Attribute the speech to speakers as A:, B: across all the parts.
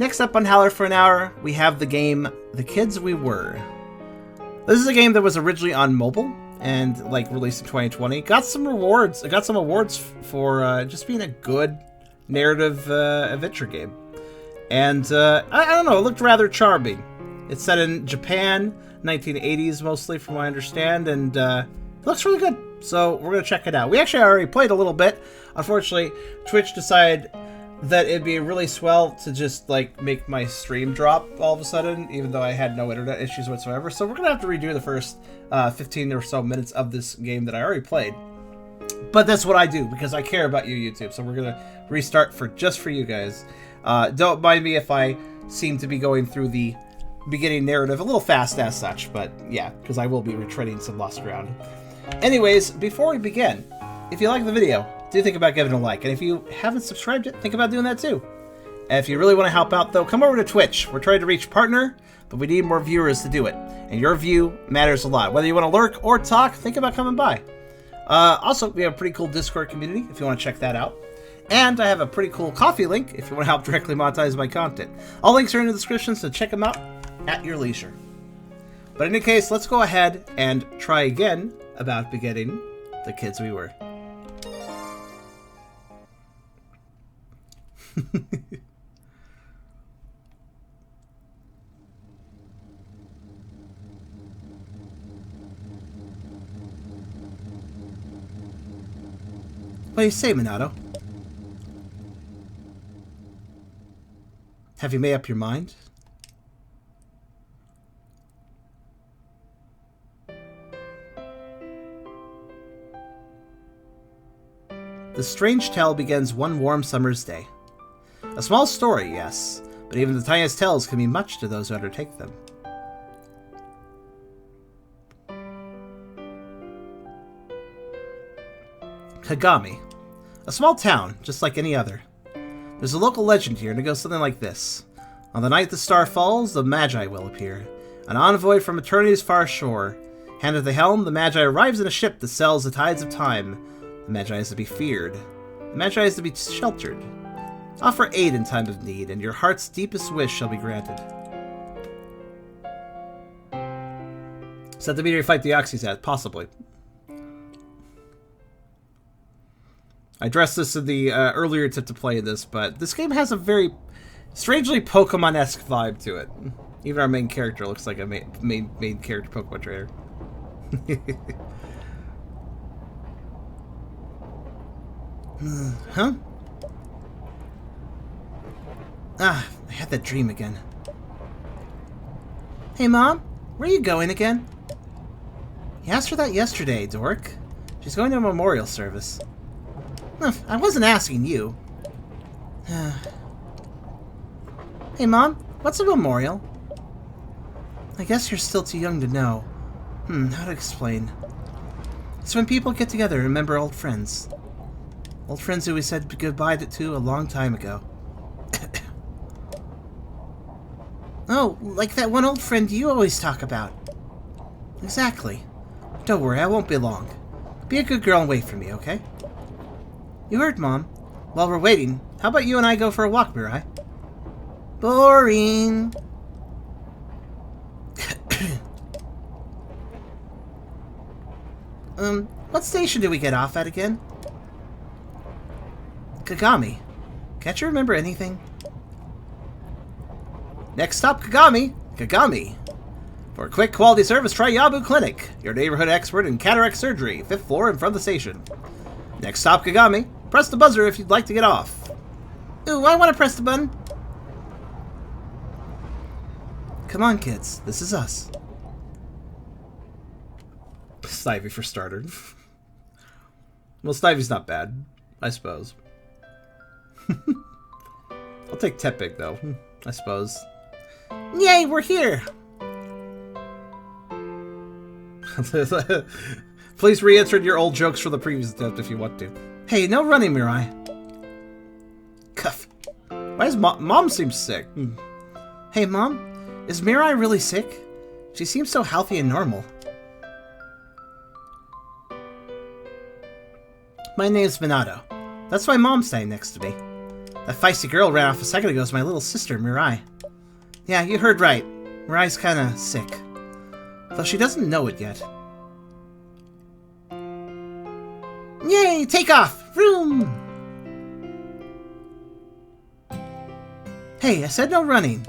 A: Next up on Howler for an hour, we have the game The Kids We Were. This is a game that was originally on mobile and released in 2020. Got some rewards. It got some awards for just being a good narrative adventure game. And I don't know, it looked rather charming. It's set in Japan, 1980s mostly from what I understand, and it looks really good. So we're going to check it out. We actually already played a little bit. Unfortunately, Twitch decided that it'd be really swell to just make my stream drop all of a sudden, even though I had no internet issues whatsoever. So we're gonna have to redo the first 15 or so minutes of this game that I already played. But that's what I do because I care about you, YouTube. So we're gonna restart just for you guys. Don't mind me if I seem to be going through the beginning narrative a little fast as such, but yeah, because I will be retreading some lost ground. Anyways, before we begin, if you like the video, do think about giving it a like, and if you haven't subscribed yet, think about doing that too. And if you really want to help out, though, come over to Twitch. We're trying to reach partner, but we need more viewers to do it, and your view matters a lot. Whether you want to lurk or talk, think about coming by. Also, we have a pretty cool Discord community if you want to check that out, and I have a pretty cool Coffee link if you want to help directly monetize my content. All links are in the description, so check them out at your leisure. But in any case, let's go ahead and try again about begetting the kids we were. What do you say, Minato? Have you made up your mind? The strange tale begins one warm summer's day. A small story, yes, but even the tiniest tales can mean much to those who undertake them. Kagami. A small town, just like any other. There's a local legend here, and it goes something like this. On the night the star falls, the Magi will appear. An envoy from eternity's far shore. Hand at the helm, the Magi arrives in a ship that sails the tides of time. The Magi is to be feared. The Magi is to be sheltered. Offer aid in time of need, and your heart's deepest wish shall be granted. Is that the meteor fight the Oxys at? Possibly. I addressed this in the earlier attempt to play this, but this game has a very strangely Pokemon-esque vibe to it. Even our main character looks like a main character Pokemon trainer. Huh? Ah, I had that dream again. Hey, Mom, where are you going again? You asked her that yesterday, dork. She's going to a memorial service. I wasn't asking you. Hey, Mom, what's a memorial? I guess you're still too young to know. How to explain? It's when people get together and remember old friends. Old friends who we said goodbye to a long time ago. Oh, like that one old friend you always talk about. Exactly. Don't worry, I won't be long. Be a good girl and wait for me, okay? You heard, Mom. While we're waiting, how about you and I go for a walk, Mirai? Boring. What station did we get off at again? Kagami. Can't you remember anything? Next stop, Kagami. Kagami. For a quick quality service, try Yabu Clinic, your neighborhood expert in cataract surgery, 5th floor in front of the station. Next stop, Kagami. Press the buzzer if you'd like to get off. Ooh, I want to press the button. Come on, kids. This is us. Snivy for starter. Well, Snivy's not bad, I suppose. I'll take Tepig, though, I suppose. Yay, we're here! Please re-insert your old jokes from the previous attempt if you want to. Hey, no running, Mirai. Cuff. Why does Mom seem sick? Hey, Mom, is Mirai really sick? She seems so healthy and normal. My name's Minato. That's why Mom's standing next to me. That feisty girl ran off a second ago is my little sister, Mirai. Yeah, you heard right. Mirai's kinda sick. Though she doesn't know it yet. Yay! Take off! Vroom! Hey, I said no running.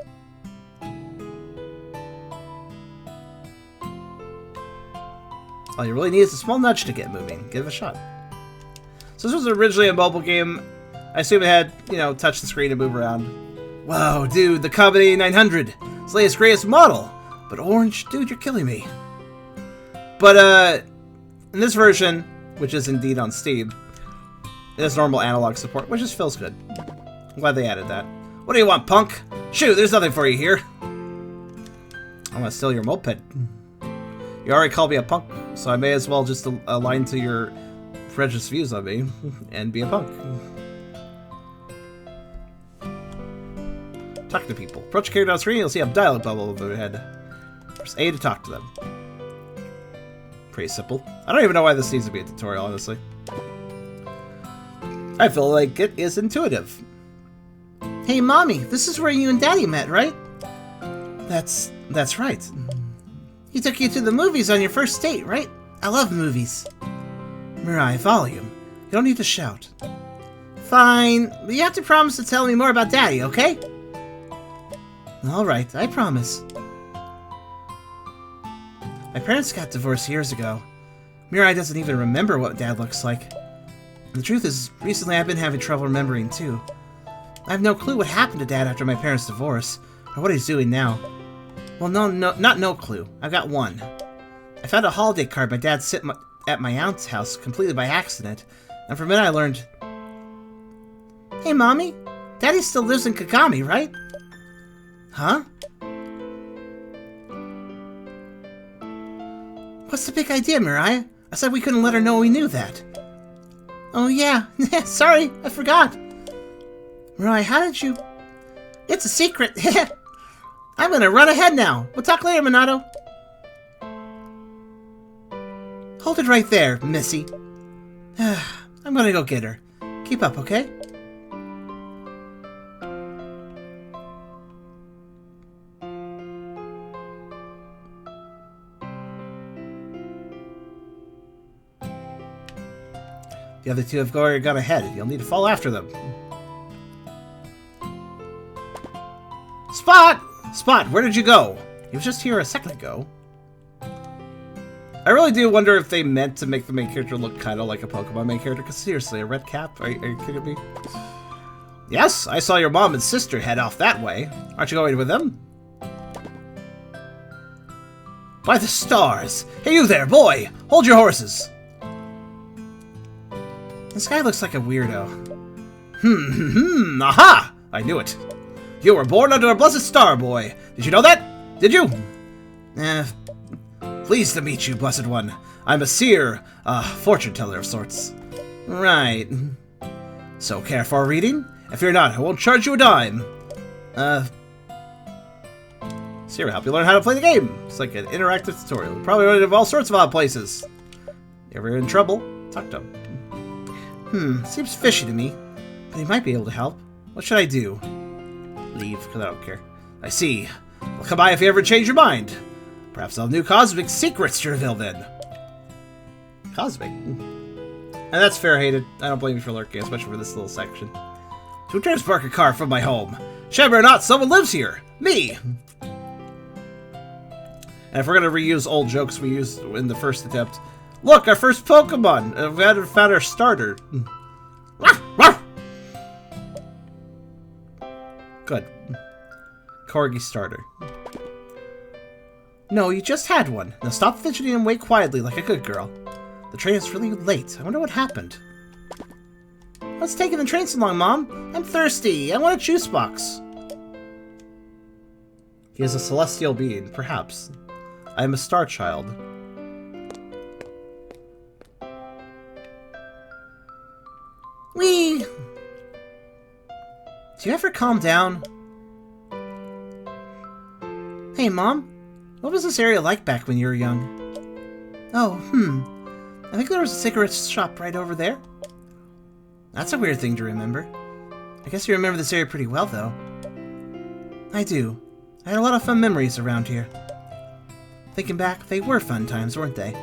A: All you really need is a small nudge to get moving. Give it a shot. So this was originally a mobile game. I assume it had, you know, touch the screen to move around. Whoa, dude, the Kagami 900. It's the latest, greatest model. But orange, dude, you're killing me. But, in this version, which is indeed on Steam, it has normal analog support, which just feels good. I'm glad they added that. What do you want, punk? Shoot, there's nothing for you here. I want to steal your moped. You already called me a punk, so I may as well just align to your prejudiced views on me and be a punk. Talk to people. Approach a character on screen, you'll see a dialogue bubble over their head. Press A to talk to them. Pretty simple. I don't even know why this needs to be a tutorial, honestly. I feel like it is intuitive. Hey, Mommy, this is where you and Daddy met, right? That's right. He took you to the movies on your first date, right? I love movies. Mirai, volume. You don't need to shout. Fine, but you have to promise to tell me more about Daddy, okay? Alright, I promise. My parents got divorced years ago. Mirai doesn't even remember what Dad looks like. And the truth is, recently I've been having trouble remembering too. I have no clue what happened to Dad after my parents' divorce, or what he's doing now. Well, not no clue. I've got one. I found a holiday card my dad sent at my aunt's house completely by accident, and from it I learned... Hey, Mommy, Daddy still lives in Kagami, right? Huh? What's the big idea, Mirai? I said we couldn't let her know we knew that. Oh yeah, sorry, I forgot. Mirai, how did you... It's a secret. I'm gonna run ahead now. We'll talk later, Minato. Hold it right there, Missy. I'm gonna go get her. Keep up, okay? The other two have already gone ahead. You'll need to follow after them. Spot! Spot, where did you go? He was just here a second ago. I really do wonder if they meant to make the main character look kind of like a Pokemon main character, because seriously, a red cap? Are you kidding me? Yes, I saw your mom and sister head off that way. Aren't you going with them? By the stars! Hey, you there, boy! Hold your horses! This guy looks like a weirdo. Aha! I knew it. You were born under a blessed star, boy. Did you know that? Did you? Pleased to meet you, blessed one. I'm a seer, fortune teller of sorts. Right. So, care for reading? If you're not, I won't charge you a dime. Seer will help you learn how to play the game. It's like an interactive tutorial. Probably run into all sorts of odd places. If you're in trouble, talk to him. Seems fishy to me, but he might be able to help. What should I do? Leave, because I don't care. I see. Well, come by if you ever change your mind. Perhaps I'll have new cosmic secrets to reveal then. Cosmic? And that's fair-hated. I don't blame you for lurking, especially for this little section. To transport a car from my home. Shame or not, someone lives here. Me! And if we're going to reuse old jokes we used in the first attempt... Look, our first Pokemon! We had found our starter. Good. Corgi starter. No, you just had one. Now stop fidgeting and wait quietly like a good girl. The train is really late. I wonder what happened. What's taking the train so long, Mom? I'm thirsty. I want a juice box. He is a celestial being, perhaps. I am a star child. Whee! Do you ever calm down? Hey, Mom. What was this area like back when you were young? Oh, I think there was a cigarette shop right over there. That's a weird thing to remember. I guess you remember this area pretty well, though. I do. I had a lot of fun memories around here. Thinking back, they were fun times, weren't they?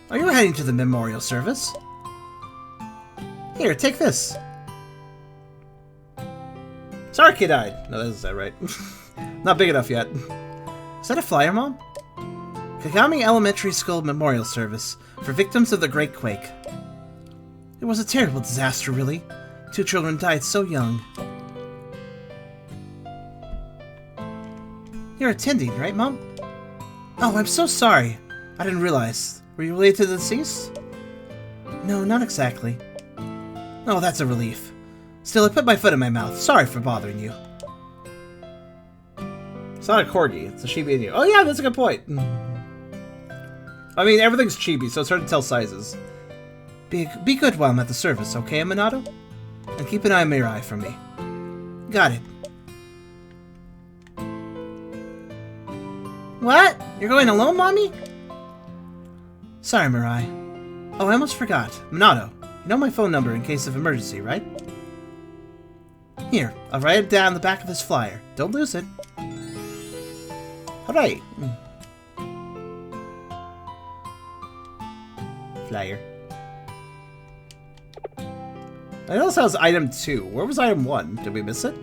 A: Are you heading to the memorial service? Here, take this. Sorry, kid died. No, that's that right. Not big enough yet. Is that a flyer, Mom? Kagami Elementary School Memorial Service for victims of the Great Quake. It was a terrible disaster, really. 2 children died so young. You're attending, right, Mom? Oh, I'm so sorry. I didn't realize. Were you related to the deceased? No, not exactly. Oh, that's a relief. Still, I put my foot in my mouth. Sorry for bothering you. It's not a corgi. It's a chibi Inu. Oh yeah, that's a good point. I mean, everything's chibi, so it's hard to tell sizes. Be good while I'm at the service, okay, Minato? And keep an eye on Mirai for me. Got it. What? You're going alone, Mommy? Sorry, Mirai. Oh, I almost forgot. Minato, you know my phone number in case of emergency, right? Here, I'll write it down the back of this flyer. Don't lose it. Alright. Flyer. It also has item 2. Where was item 1? Did we miss it?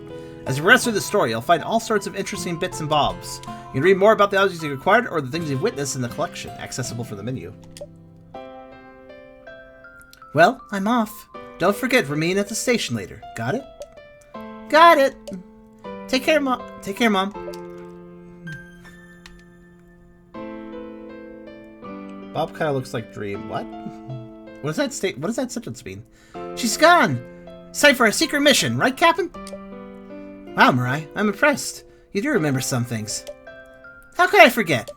A: As you progress through the story, you'll find all sorts of interesting bits and bobs. You can read more about the objects you acquired or the things you've witnessed in the collection, accessible from the menu. Well, I'm off. Don't forget, remain at the station later. Got it? Got it! Take care, Mom. Take care, Mom. Bob kind of looks like Dream. What? What does that state? What does that sentence mean? She's gone! It's time for a secret mission, right, Captain? Wow, Mirai, I'm impressed. You do remember some things. How could I forget?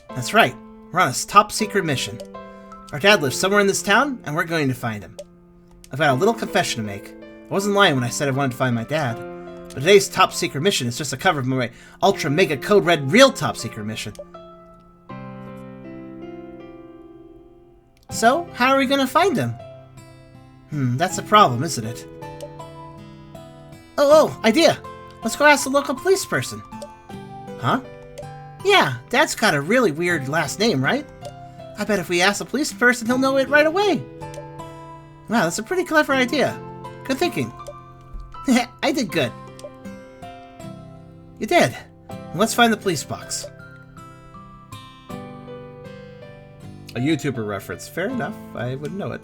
A: That's right. We're on a top secret mission. Our dad lives somewhere in this town, and we're going to find him. I've got a little confession to make. I wasn't lying when I said I wanted to find my dad. But today's top secret mission is just a cover of my ultra mega code red real top secret mission. So, how are we going to find him? That's a problem, isn't it? Oh, idea! Let's go ask the local police person. Huh? Yeah, Dad's got a really weird last name, right? I bet if we ask the police person, he'll know it right away. Wow, that's a pretty clever idea. Good thinking. I did good. You did. Let's find the police box. A YouTuber reference. Fair enough. I would know it.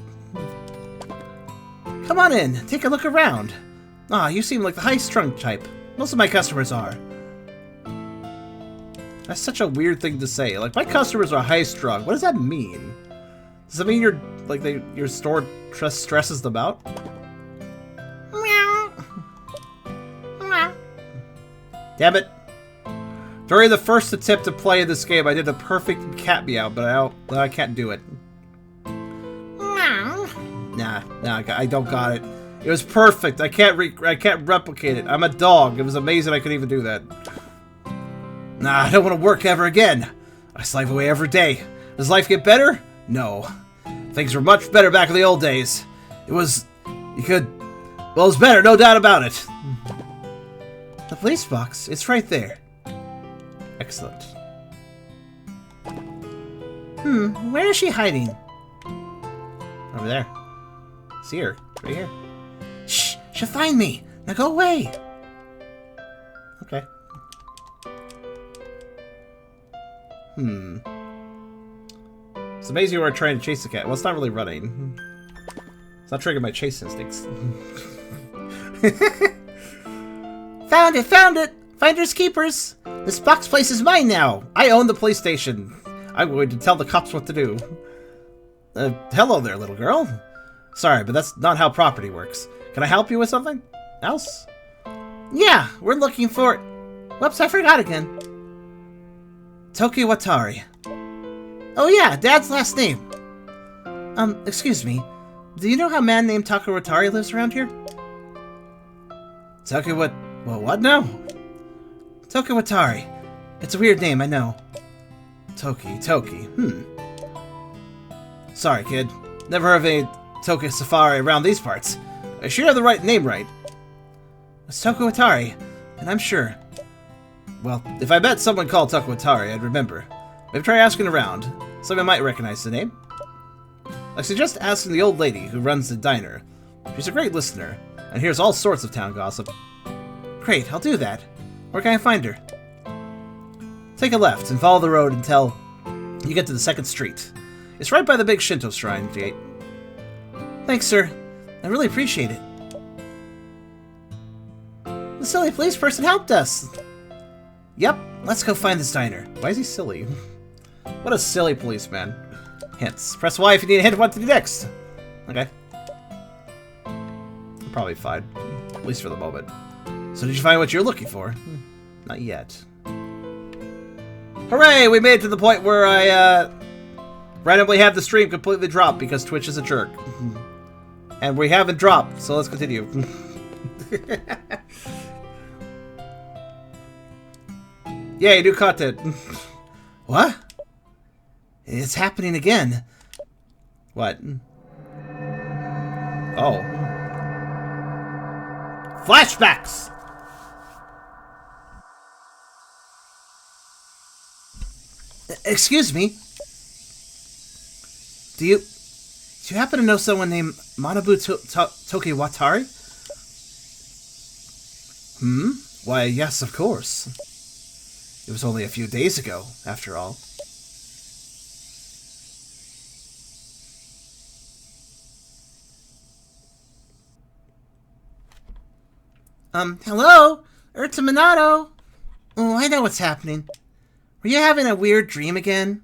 A: Come on in. Take a look around. Ah, you seem like the high-strung type. Most of my customers are. That's such a weird thing to say. Like, my customers are high-strung. What does that mean? Does that mean you're like your store stresses them out? Meow. Meow. Damn it! During the first attempt to play this game, I did a perfect cat meow, but I can't do it. Meow. Nah, I don't got it. It was perfect. I can't replicate it. I'm a dog. It was amazing I could even do that. Nah, I don't want to work ever again. I slave away every day. Does life get better? No. Things were much better back in the old days. It was better, no doubt about it. The police box, it's right there. Excellent. Where is she hiding? Over there. See her, right here. Shh, she'll find me. Now go away. Okay. It's amazing you are trying to chase the cat. Well, it's not really running. It's not triggering my chase instincts. Found it! Finders keepers! This box place is mine now! I own the police station. I'm going to tell the cops what to do. Hello there, little girl. Sorry, but that's not how property works. Can I help you with something else? Yeah, we're looking for... Whoops, I forgot again. Toki Watari. Oh yeah, Dad's last name. Excuse me. Do you know how a man named Toki Watari lives around here? Well, what now? Toki Watari. It's a weird name, I know. Toki. Sorry, kid. Never heard of any Tokyo Safari around these parts. I sure have the right name right. It's Toko Atari, and I'm sure. Well, if I met someone called Toko Atari, I'd remember. Maybe try asking around. Someone might recognize the name. I suggest asking the old lady who runs the diner. She's a great listener, and hears all sorts of town gossip. Great, I'll do that. Where can I find her? Take a left and follow the road until you get to the 2nd street. It's right by the big Shinto shrine gate. Thanks, sir. I really appreciate it. The silly police person helped us. Yep, let's go find this diner. Why is he silly? What a silly policeman. Hints. Press Y if you need a hint of what to do next. Okay. I'm probably fine. At least for the moment. So did you find what you're looking for? Not yet. Hooray! We made it to the point where I randomly have the stream completely drop because Twitch is a jerk. And we haven't dropped, so let's continue. Yay, new content. What? It's happening again. What? Oh. Flashbacks! Excuse me? Do you happen to know someone named Manabu Tokiwatari? Why, yes, of course. It was only a few days ago, after all. Hello? Urta Minato? Oh, I know what's happening. Were you having a weird dream again?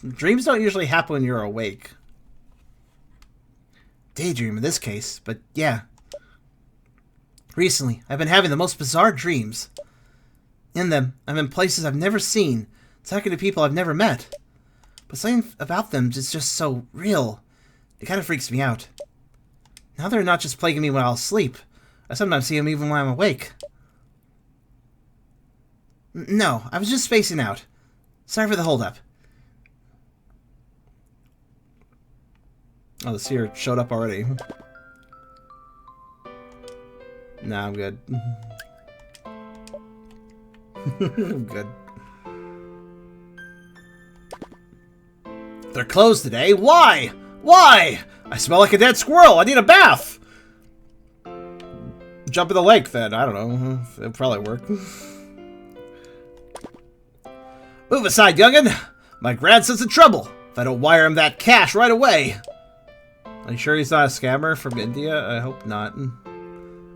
A: Dreams don't usually happen when you're awake. Daydream in this case, but yeah. Recently, I've been having the most bizarre dreams. In them, I'm in places I've never seen, talking to people I've never met. But something about them is just so real. It kind of freaks me out. Now they're not just plaguing me while I'll sleep. I sometimes see them even when I'm awake. No, I was just spacing out. Sorry for the holdup. Oh, the seer showed up already. Nah, I'm good. I'm good. They're closed today? Why? Why? I smell like a dead squirrel. I need a bath. Jump in the lake, then. I don't know. It'll probably work. Move aside, youngin'. My grandson's in trouble. If I don't wire him that cash right away. Are you sure he's not a scammer from India? I hope not.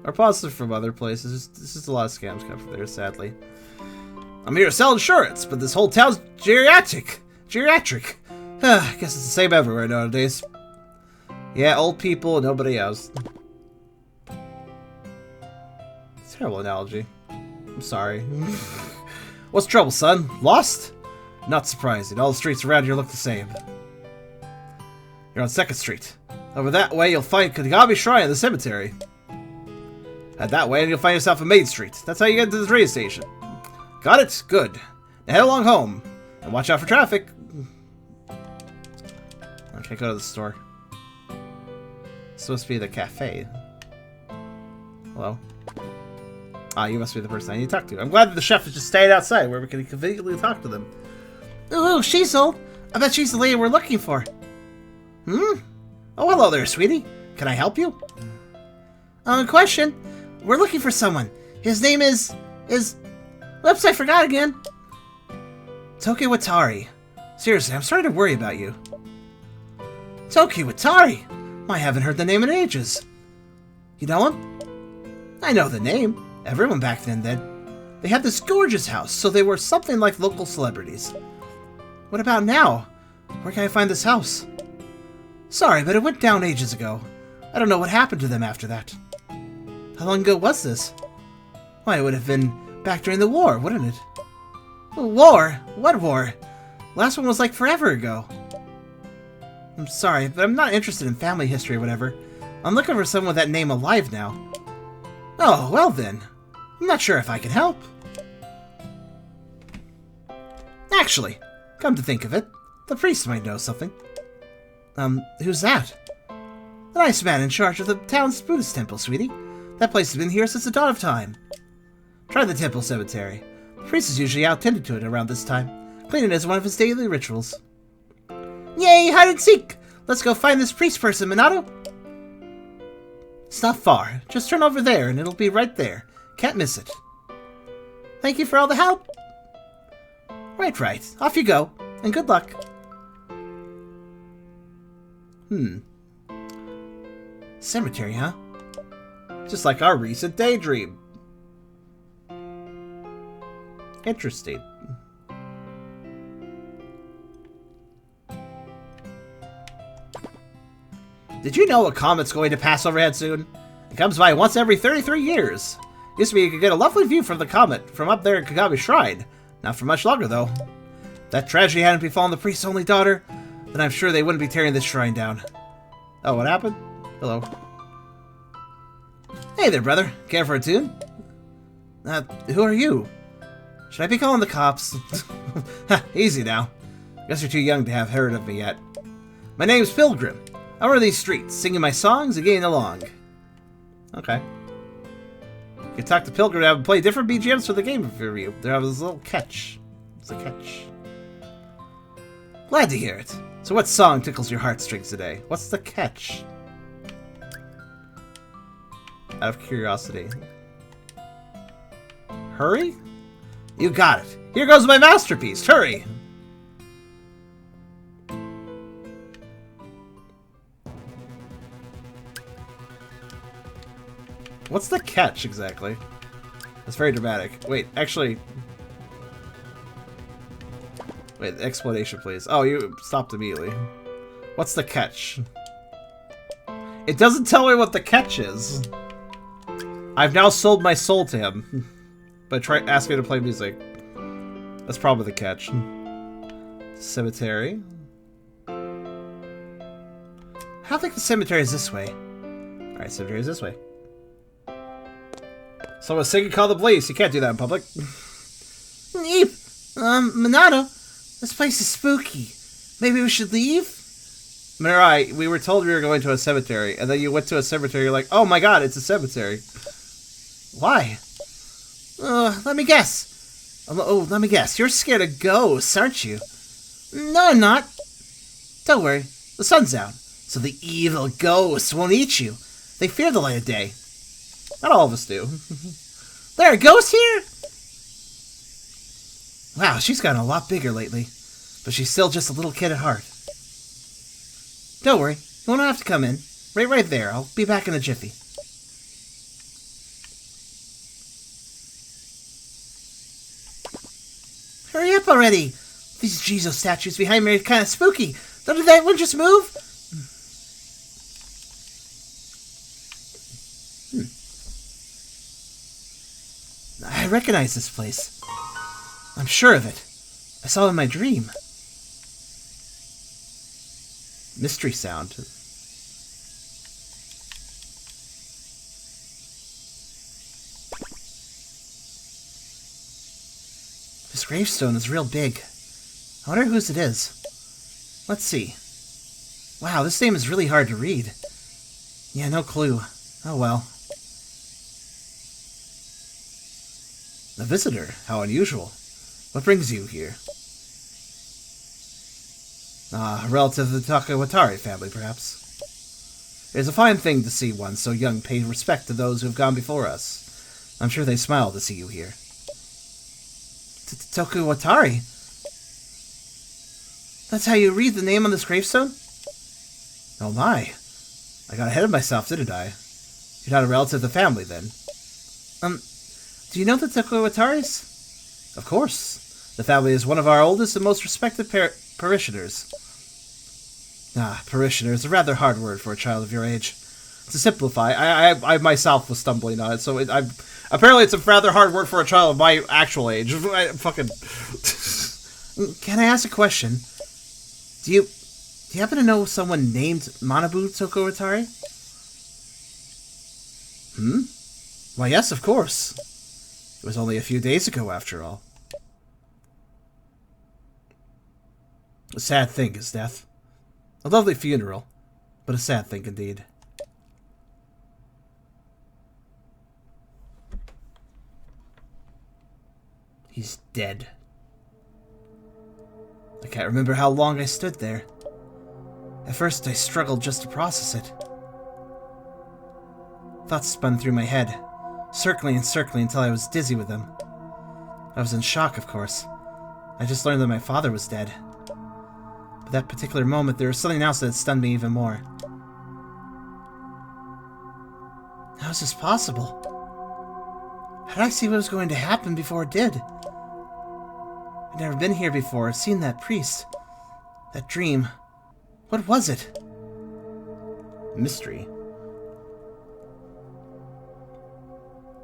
A: Or possibly from other places. There's just a lot of scams come from there, sadly. I'm here to sell insurance, but this whole town's geriatric. I guess it's the same everywhere nowadays. Yeah, old people and nobody else. Terrible analogy. I'm sorry. What's the trouble, son? Lost? Not surprising. All the streets around here look the same. You're on 2nd Street. Over that way, you'll find Kagami Shrine in the cemetery. Head that way, and you'll find yourself on Main Street. That's how you get to the train station. Got it? Good. Now head along home. And watch out for traffic. I can't go to the store. It's supposed to be the cafe. Hello? Ah, you must be the person I need to talk to. I'm glad that the chef is just staying outside where we can conveniently talk to them. Ooh, she's old. I bet she's the lady we're looking for. Oh, hello there, sweetie. Can I help you? Question. We're looking for someone. His name is... Whoops, I forgot again. Tokiwatari. Seriously, I'm starting to worry about you. Tokiwatari? I haven't heard the name in ages. You know him? I know the name. Everyone back then did. They had this gorgeous house, so they were something like local celebrities. What about now? Where can I find this house? Sorry, but it went down ages ago. I don't know what happened to them after that. How long ago was this? Why, it would have been back during the war, wouldn't it? War? What war? Last one was like forever ago. I'm sorry, but I'm not interested in family history or whatever. I'm looking for someone with that name alive now. Oh, well then. I'm not sure if I can help. Actually, come to think of it, the priest might know something. Who's that? The nice man in charge of the town's Buddhist temple, sweetie. That place has been here since the dawn of time. Try the temple cemetery. The priest is usually out tending to it around this time. Cleaning is one of his daily rituals. Yay, hide and seek! Let's go find this priest person, Minato! It's not far. Just turn over there and it'll be right there. Can't miss it. Thank you for all the help. Right. Off you go. And good luck. Cemetery, huh? Just like our recent daydream. Interesting. Did you know a comet's going to pass overhead soon? It comes by once every 33 years. Used to be you could get a lovely view from the comet from up there at Kagami Shrine. Not for much longer, though. If that tragedy hadn't befallen the priest's only daughter, then I'm sure they wouldn't be tearing this shrine down. Oh, what happened? Hello. Hey there, brother. Care for a tune? Who are you? Should I be calling the cops? Easy now. Guess you're too young to have heard of me yet. My name's Pilgrim. I run these streets, singing my songs and getting along. Okay. You can talk to Pilgrim and have him play different BGMs for the game for you. There was a little catch. It's a catch. Glad to hear it. So what song tickles your heartstrings today? What's the catch? Out of curiosity. Hurry? You got it. Here goes my masterpiece. Hurry! What's the catch, exactly? That's very dramatic. Wait, actually... Wait, explanation, please. Oh, you stopped immediately. What's the catch? It doesn't tell me what the catch is. I've now sold my soul to him. But try asking me to play music. That's probably the catch. Cemetery. I don't think the cemetery is this way. Alright, cemetery is this way. Someone's singing Call the Police. You can't do that in public. Eep! Minato, this place is spooky. Maybe we should leave? Mirai, we were told we were going to a cemetery, and then you went to a cemetery, you're like, oh my god, it's a cemetery. Why? Let me guess. Oh, let me guess. You're scared of ghosts, aren't you? No, I'm not. Don't worry. The sun's out, so the evil ghosts won't eat you. They fear the light of day. Not all of us do. There are ghosts here? Wow, she's gotten a lot bigger lately. But she's still just a little kid at heart. Don't worry. You won't have to come in. Right there. I'll be back in a jiffy. Hurry up already! These Jesus statues behind me are kind of spooky. Don't that one just move? I recognize this place. I'm sure of it. I saw it in my dream. Mystery sound. This gravestone is real big. I wonder whose it is. Let's see. Wow, this name is really hard to read. Yeah, no clue. Oh well. A visitor? How unusual. What brings you here? A relative of the Takawatari family, perhaps. It is a fine thing to see one so young pay respect to those who have gone before us. I'm sure they smile to see you here. Takawatari? That's how you read the name on this gravestone? Oh my. I got ahead of myself, didn't I? You're not a relative of the family, then. Do you know the Takawataris? Of course. The family is one of our oldest and most respected parishioners. Parishioner is a rather hard word for a child of your age. To simplify, I myself was stumbling on it, so apparently it's a rather hard word for a child of my actual age. Can I ask a question? Do you happen to know someone named Manabu Takawatari? Why, yes, of course. It was only a few days ago, after all. A sad thing is death. A lovely funeral, but a sad thing indeed. He's dead. I can't remember how long I stood there. At first, I struggled just to process it. Thoughts spun through my head, circling and circling until I was dizzy with them. I was in shock, of course. I just learned that my father was dead. But that particular moment, there was something else that stunned me even more. How is this possible? How did I see what was going to happen before it did? I'd never been here before, seen that priest. That dream. What was it? Mystery.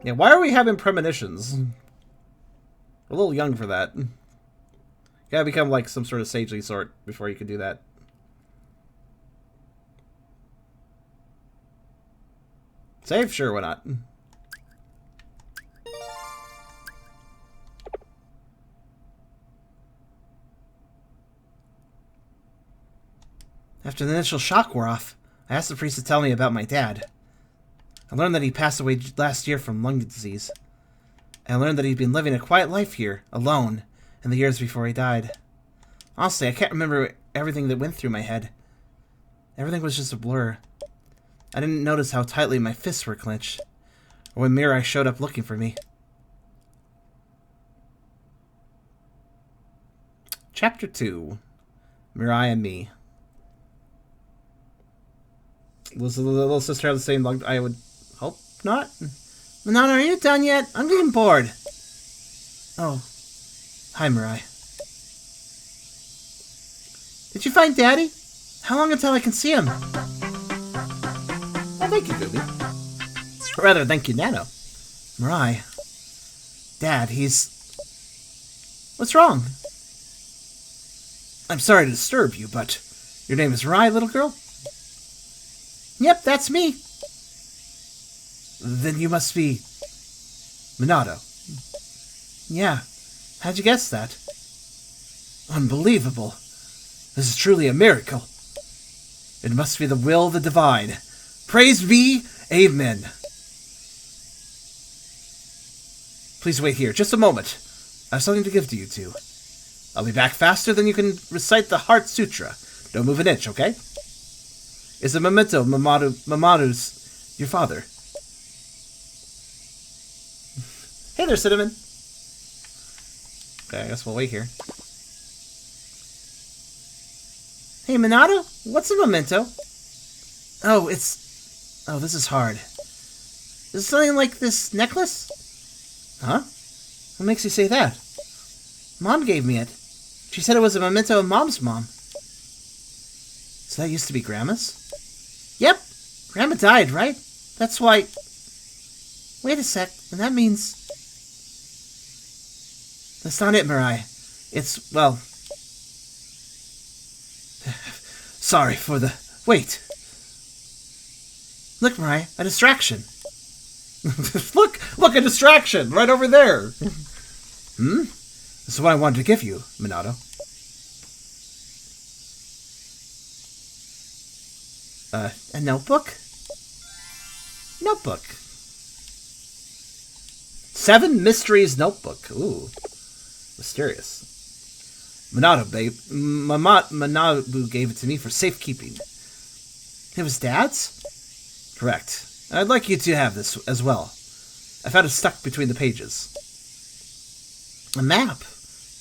A: Yeah, why are we having premonitions? We're a little young for that. You gotta become like some sort of sagely sort before you can do that. Save? Sure, why not? After the initial shock wore off, I asked the priest to tell me about my dad. I learned that he passed away last year from lung disease. I learned that he'd been living a quiet life here, alone, in the years before he died. Honestly, I can't remember everything that went through my head. Everything was just a blur. I didn't notice how tightly my fists were clenched, or when Mirai showed up looking for me. Chapter 2. Mirai and Me. Was the little sister have the same lung? I would hope not. Manana, are you done yet? I'm getting bored. Oh. Hi, Mirai. Did you find Daddy? How long until I can see him? Oh, thank you, Gooby. Or rather, thank you, Nano. Mirai. Dad, he's... What's wrong? I'm sorry to disturb you, but... Your name is Mirai, little girl? Yep, that's me. Then you must be... Minato. Yeah. How'd you guess that? Unbelievable. This is truly a miracle. It must be the will of the divine. Praise be, amen. Please wait here, just a moment. I have something to give to you two. I'll be back faster than you can recite the Heart Sutra. Don't move an inch, okay? It's a memento, Mamaru's your father. Hey there, Cinnamon. Okay, I guess we'll wait here. Hey, Minato? What's a memento? Oh, it's... Oh, this is hard. Is it something like this necklace? Huh? What makes you say that? Mom gave me it. She said it was a memento of Mom's mom. So that used to be Grandma's? Yep. Grandma died, right? That's why... Wait a sec. And that means... That's not it, Mirai. It's, well... Sorry for the... Wait. Look, Mirai. A distraction. Look, a distraction! Right over there! This is what I wanted to give you, Minato. A notebook? Notebook. 7 Mysteries Notebook. Ooh. Mysterious. Minato, babe. Manabu gave it to me for safekeeping. It was Dad's? Correct. I'd like you to have this as well. I found it stuck between the pages. A map?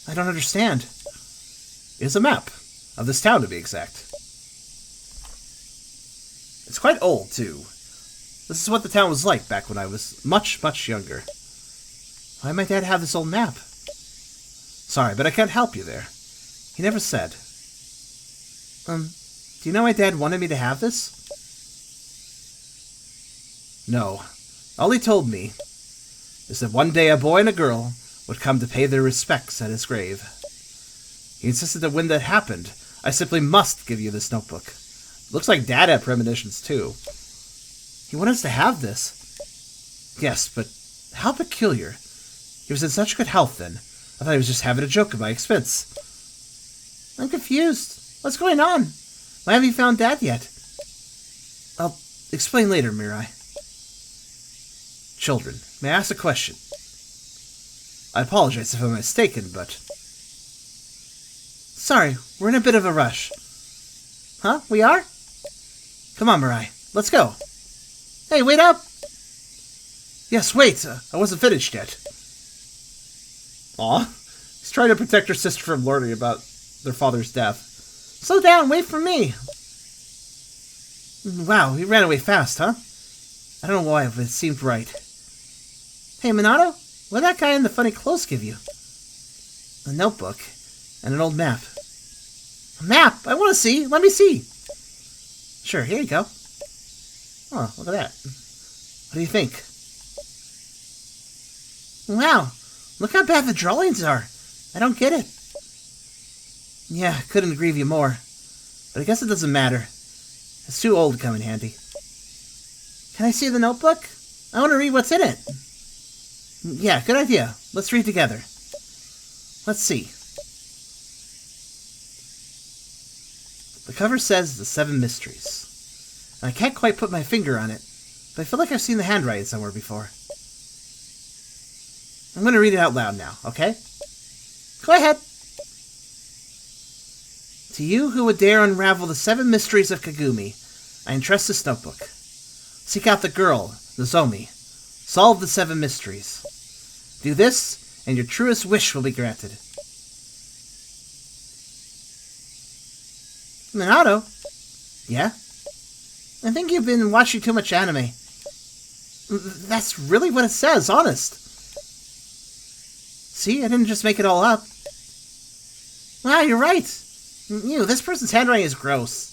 A: I don't understand. It's a map. Of this town, to be exact. It's quite old, too. This is what the town was like back when I was much, much younger. Why might Dad have this old map? Sorry, but I can't help you there. He never said. Do you know why Dad wanted me to have this? No. All he told me is that one day a boy and a girl would come to pay their respects at his grave. He insisted that when that happened, I simply must give you this notebook. Looks like Dad had premonitions, too. He wanted us to have this. Yes, but how peculiar. He was in such good health then. I thought he was just having a joke at my expense. I'm confused. What's going on? Why haven't you found Dad yet? I'll explain later, Mirai. Children, may I ask a question? I apologize if I'm mistaken, but... Sorry, we're in a bit of a rush. Huh? We are? Come on, Mirai. Let's go. Hey, wait up! Yes, wait. I wasn't finished yet. Aw. He's trying to protect her sister from learning about their father's death. Slow down, wait for me. Wow, he ran away fast, huh? I don't know why, but it seemed right. Hey, Minato, what did that guy in the funny clothes give you? A notebook and an old map. A map? I want to see. Let me see. Sure, here you go. Oh, look at that. What do you think? Wow, look how bad the drawings are. I don't get it. Yeah, couldn't agree with you more. But I guess it doesn't matter. It's too old to come in handy. Can I see the notebook? I want to read what's in it. Yeah, good idea. Let's read together. Let's see. The cover says The Seven Mysteries. And I can't quite put my finger on it, but I feel like I've seen the handwriting somewhere before. I'm going to read it out loud now, okay? Go ahead. To you who would dare unravel the 7 mysteries of Kagami, I entrust this notebook. Seek out the girl, Nozomi. Solve the 7 mysteries. Do this, and your truest wish will be granted. Minato? Yeah? I think you've been watching too much anime. That's really what it says, honest. See, I didn't just make it all up. Wow, you're right. This person's handwriting is gross.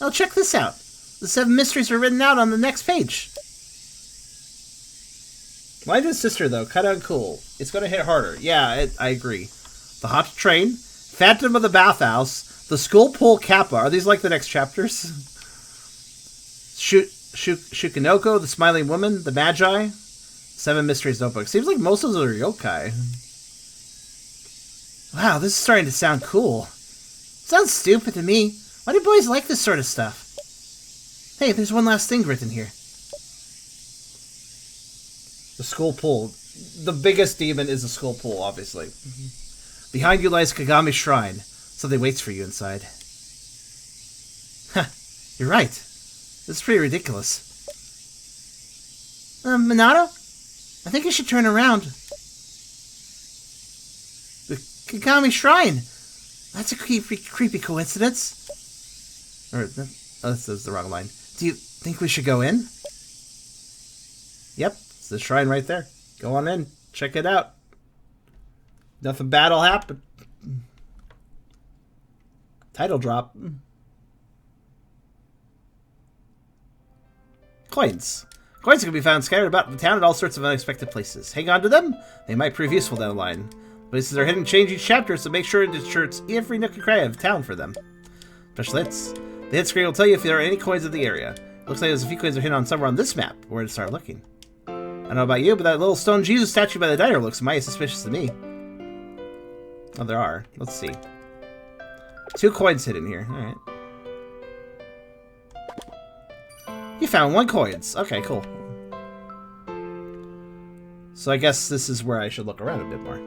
A: Oh, check this out. The 7 mysteries are written out on the next page. Mind his sister, though. Kind of uncool. It's going to hit harder. Yeah, I agree. The Hot Train, Phantom of the Bathhouse, the School Pool Kappa. Are these like the next chapters? Shukinoko, the Smiling Woman, the Magi, 7 Mysteries Notebook. Seems like most of those are yokai. Wow, this is starting to sound cool. Sounds stupid to me. Why do boys like this sort of stuff? Hey, there's one last thing written here. The school pool. The biggest demon is the school pool, obviously. Behind you lies Kagami Shrine. Something waits for you inside. Huh, you're right. This is pretty ridiculous. Minato? I think you should turn around. The Kagami Shrine! That's a creepy coincidence. Or, this is the wrong line. Do you think we should go in? Yep, it's the shrine right there. Go on in. Check it out. Nothing bad will happen. Title drop. Coins. Coins can be found scattered about the town at all sorts of unexpected places. Hang on to them. They might prove useful down the line. Places are hidden change each chapter, so make sure to search every nook and cranny of town for them. Special hits. The hit screen will tell you if there are any coins in the area. Looks like there's a few coins are hidden on somewhere on this map, where to start looking. I don't know about you, but that little stone Jesus statue by the diner looks mighty suspicious to me. Oh, there are. Let's see. 2 coins hidden here. Alright. You found 1 coins. Okay, cool. So I guess this is where I should look around a bit more.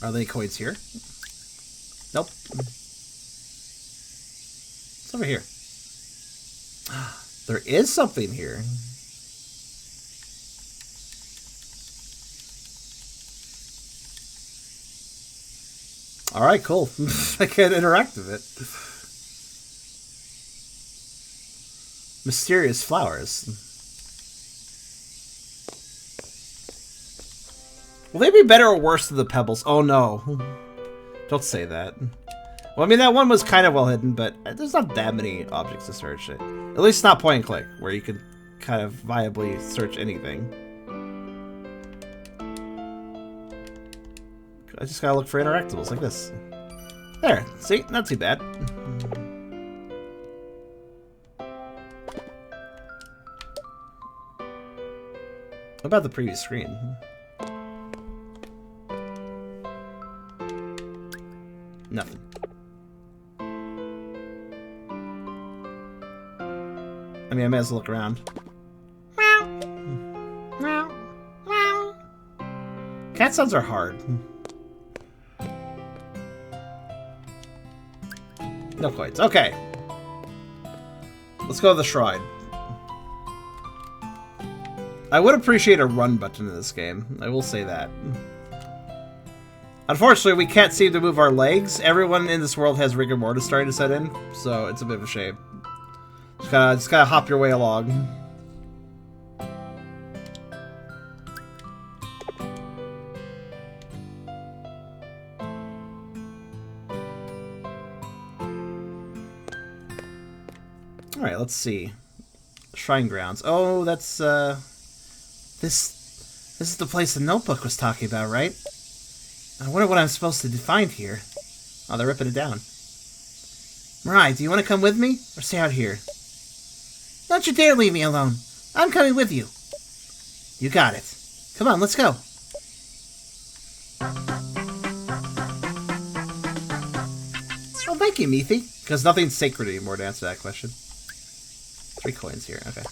A: Are there any coins here? Nope. What's over here? There is something here. Alright, cool. I can interact with it. Mysterious flowers. Will they be better or worse than the pebbles? Oh no. Don't say that. Well, I mean, that one was kind of well hidden, but there's not that many objects to search. At least not point and click, where you can kind of viably search anything. I just gotta look for interactables like this. There, see? Not too bad. What about the previous screen? Nothing. I mean, I may as well look around. Meow. Meow. cat sounds are hard. No coins. Okay. Let's go to the shrine. I would appreciate a run button in this game. I will say that. Unfortunately, we can't seem to move our legs. Everyone in this world has rigor mortis starting to set in, so it's a bit of a shame. Just gotta hop your way along. Alright, let's see. Shrine grounds. Oh, that's, This is the place the notebook was talking about, right? I wonder what I'm supposed to find here. Oh, they're ripping it down. Mirai, do you want to come with me? Or stay out here? Don't you dare leave me alone. I'm coming with you. You got it. Come on, let's go. Oh, thank you, Mithi. Because nothing's sacred anymore to answer that question. 3 coins here, okay.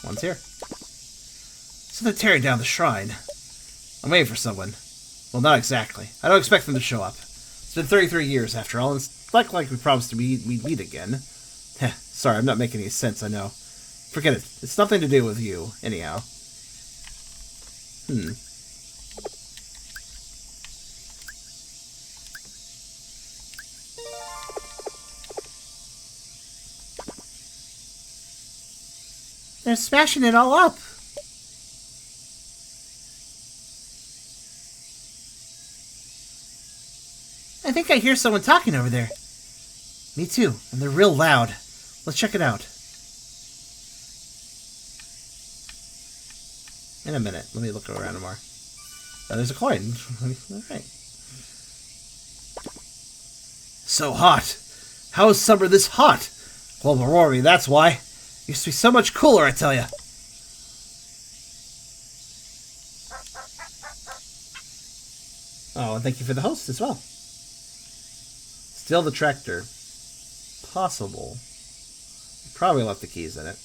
A: One's here. So they're tearing down the shrine. I'm waiting for someone. Well, not exactly. I don't expect them to show up. It's been 33 years after all, and it's like we promised we'd meet again. Heh, sorry, I'm not making any sense, I know. Forget it. It's nothing to do with you, anyhow. They're smashing it all up. I think I hear someone talking over there. Me too, and they're real loud. Let's check it out. In a minute. Let me look around more. Oh, there's a coin. Alright. So hot. How is summer this hot? Global warming, that's why. Used to be so much cooler, I tell ya. Oh, and thank you for the host as well. Still the tractor. Possible. Probably left the keys in it.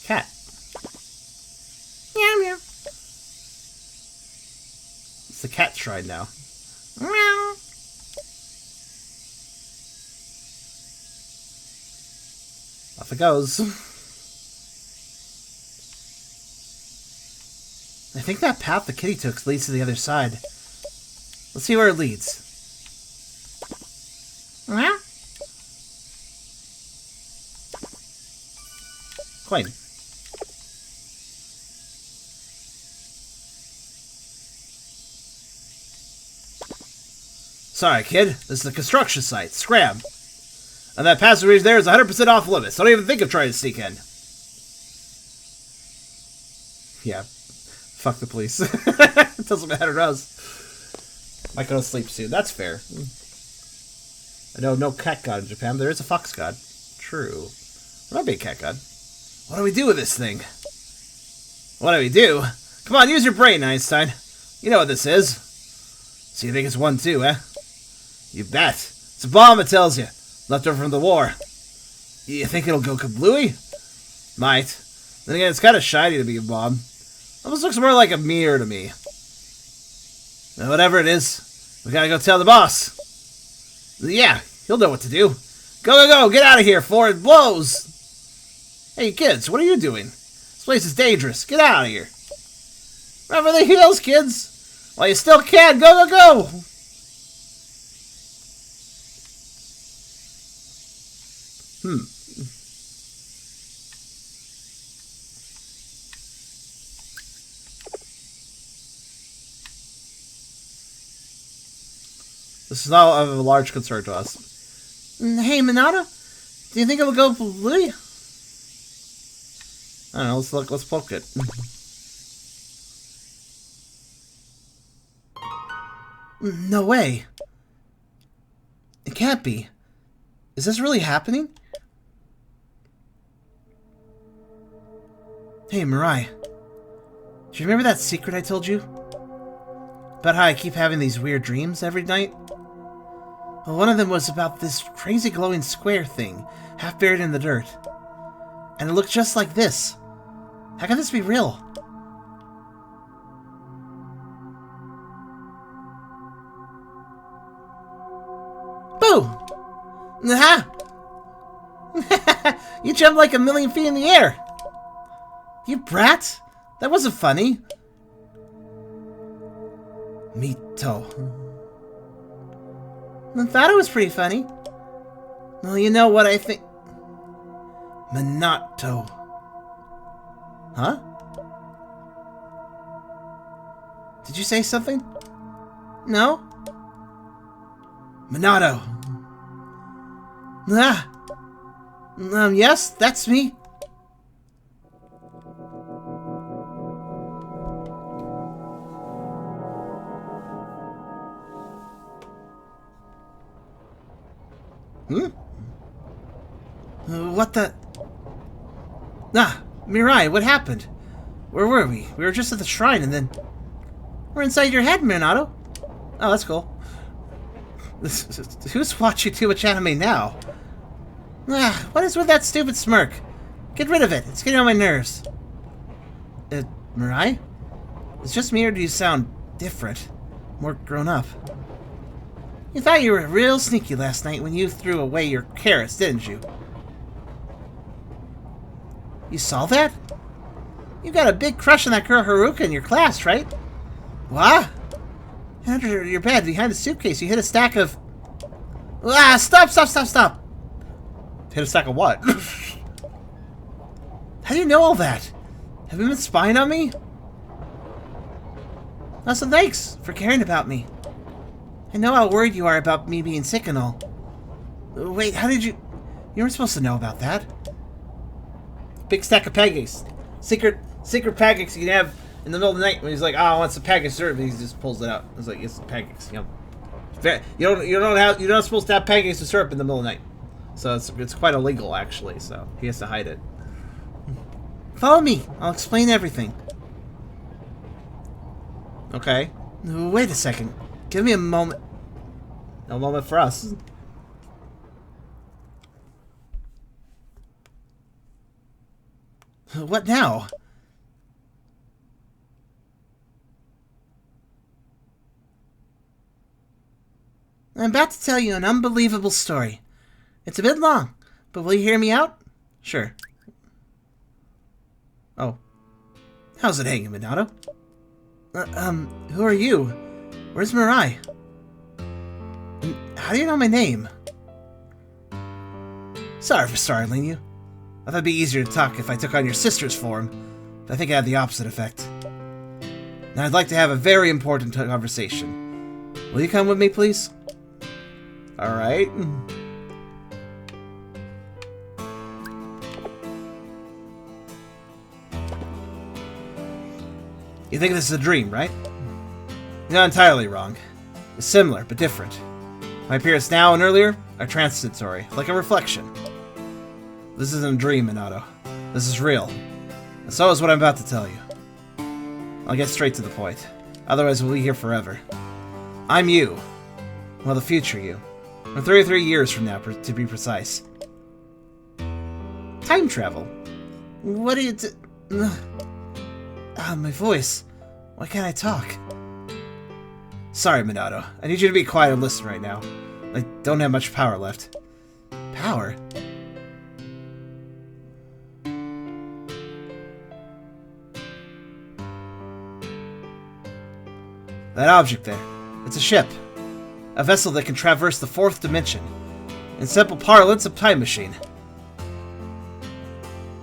A: Cat. Meow meow. It's the cat shrine now. Meow. Off it goes. I think that path the kitty took leads to the other side. Let's see where it leads. Meow. Coin. Sorry, kid. This is a construction site. Scram. And that passage there is 100% off limits. Don't even think of trying to sneak in. Yeah. Fuck the police. It doesn't matter to us. Might go to sleep soon. That's fair. I know no cat god in Japan, but there is a fox god. True. There might be a cat god. What do we do with this thing? What do we do? Come on, use your brain, Einstein. You know what this is. So you think it's one too, eh? You bet. It's a bomb, it tells you. Left over from the war. You think it'll go kablooey? Might. Then again, it's kind of shiny to be a bomb. Almost looks more like a mirror to me. Now, whatever it is, we gotta go tell the boss. Yeah, he'll know what to do. Go, go, go! Get out of here before it blows! Hey, kids, what are you doing? This place is dangerous. Get out of here. Run for the hills, kids! While you still can, go, go, go! This is not of a large concern to us. Hey, Minato, do you think it will go blue? I don't know, let's look, let's poke it. No way. It can't be. Is this really happening? Hey, Mirai. Do you remember that secret I told you? About how I keep having these weird dreams every night? Well, one of them was about this crazy glowing square thing, half buried in the dirt. And it looked just like this. How can this be real? Boo! Aha! You jumped like 1,000,000 feet in the air! You brat! That wasn't funny. Mito. I thought it was pretty funny. Well, you know what I think... Minato. Huh? Did you say something? No? Minato. Ah. Yes, that's me. What the... Ah, Mirai, what happened? Where were we? We were just at the shrine and then... We're inside your head, Minato. Oh, that's cool. Who's watching too much anime now? Ah, what is with that stupid smirk? Get rid of it. It's getting on my nerves. Mirai? It's just me, or do you sound different? More grown up? You thought you were real sneaky last night when you threw away your carrots, didn't you? You saw that? You got a big crush on that girl Haruka in your class, right? What? Under your bed, behind the suitcase, you hid a stack of... Ah, stop! Hit a stack of what? How do you know all that? Have you been spying on me? Oh, so thanks for caring about me. I know how worried you are about me being sick and all. Wait, how did you... You weren't supposed to know about that. Big stack of pancakes. Secret pancakes you can have in the middle of the night when he's like, oh, I want some pancakes syrup, and he just pulls it out. It's like, it's pancakes. You're not supposed to have pancakes with syrup in the middle of the night. So it's quite illegal, actually, so he has to hide it. Follow me. I'll explain everything. Okay. Wait a second. Give me a moment. A moment for us. What now? I'm about to tell you an unbelievable story. It's a bit long, but will you hear me out? Sure. Oh. How's it hanging, Minato? Who are you? Where's Mirai? And how do you know my name? Sorry for startling you. I thought it'd be easier to talk if I took on your sister's form, but I think I had the opposite effect. Now I'd like to have a very important conversation. Will you come with me, please? Alright. You think this is a dream, right? You're not entirely wrong. It's similar, but different. My appearance now and earlier are transitory, like a reflection. This isn't a dream, Minato. This is real. And so is what I'm about to tell you. I'll get straight to the point. Otherwise we'll be here forever. I'm you. Well, the future you. Or 33 years from now, to be precise. Time travel? What do you do? My voice. Why can't I talk? Sorry, Minato. I need you to be quiet and listen right now. I don't have much power left. Power? That object there. It's a ship. A vessel that can traverse the 4th dimension. In simple parlance, a time machine.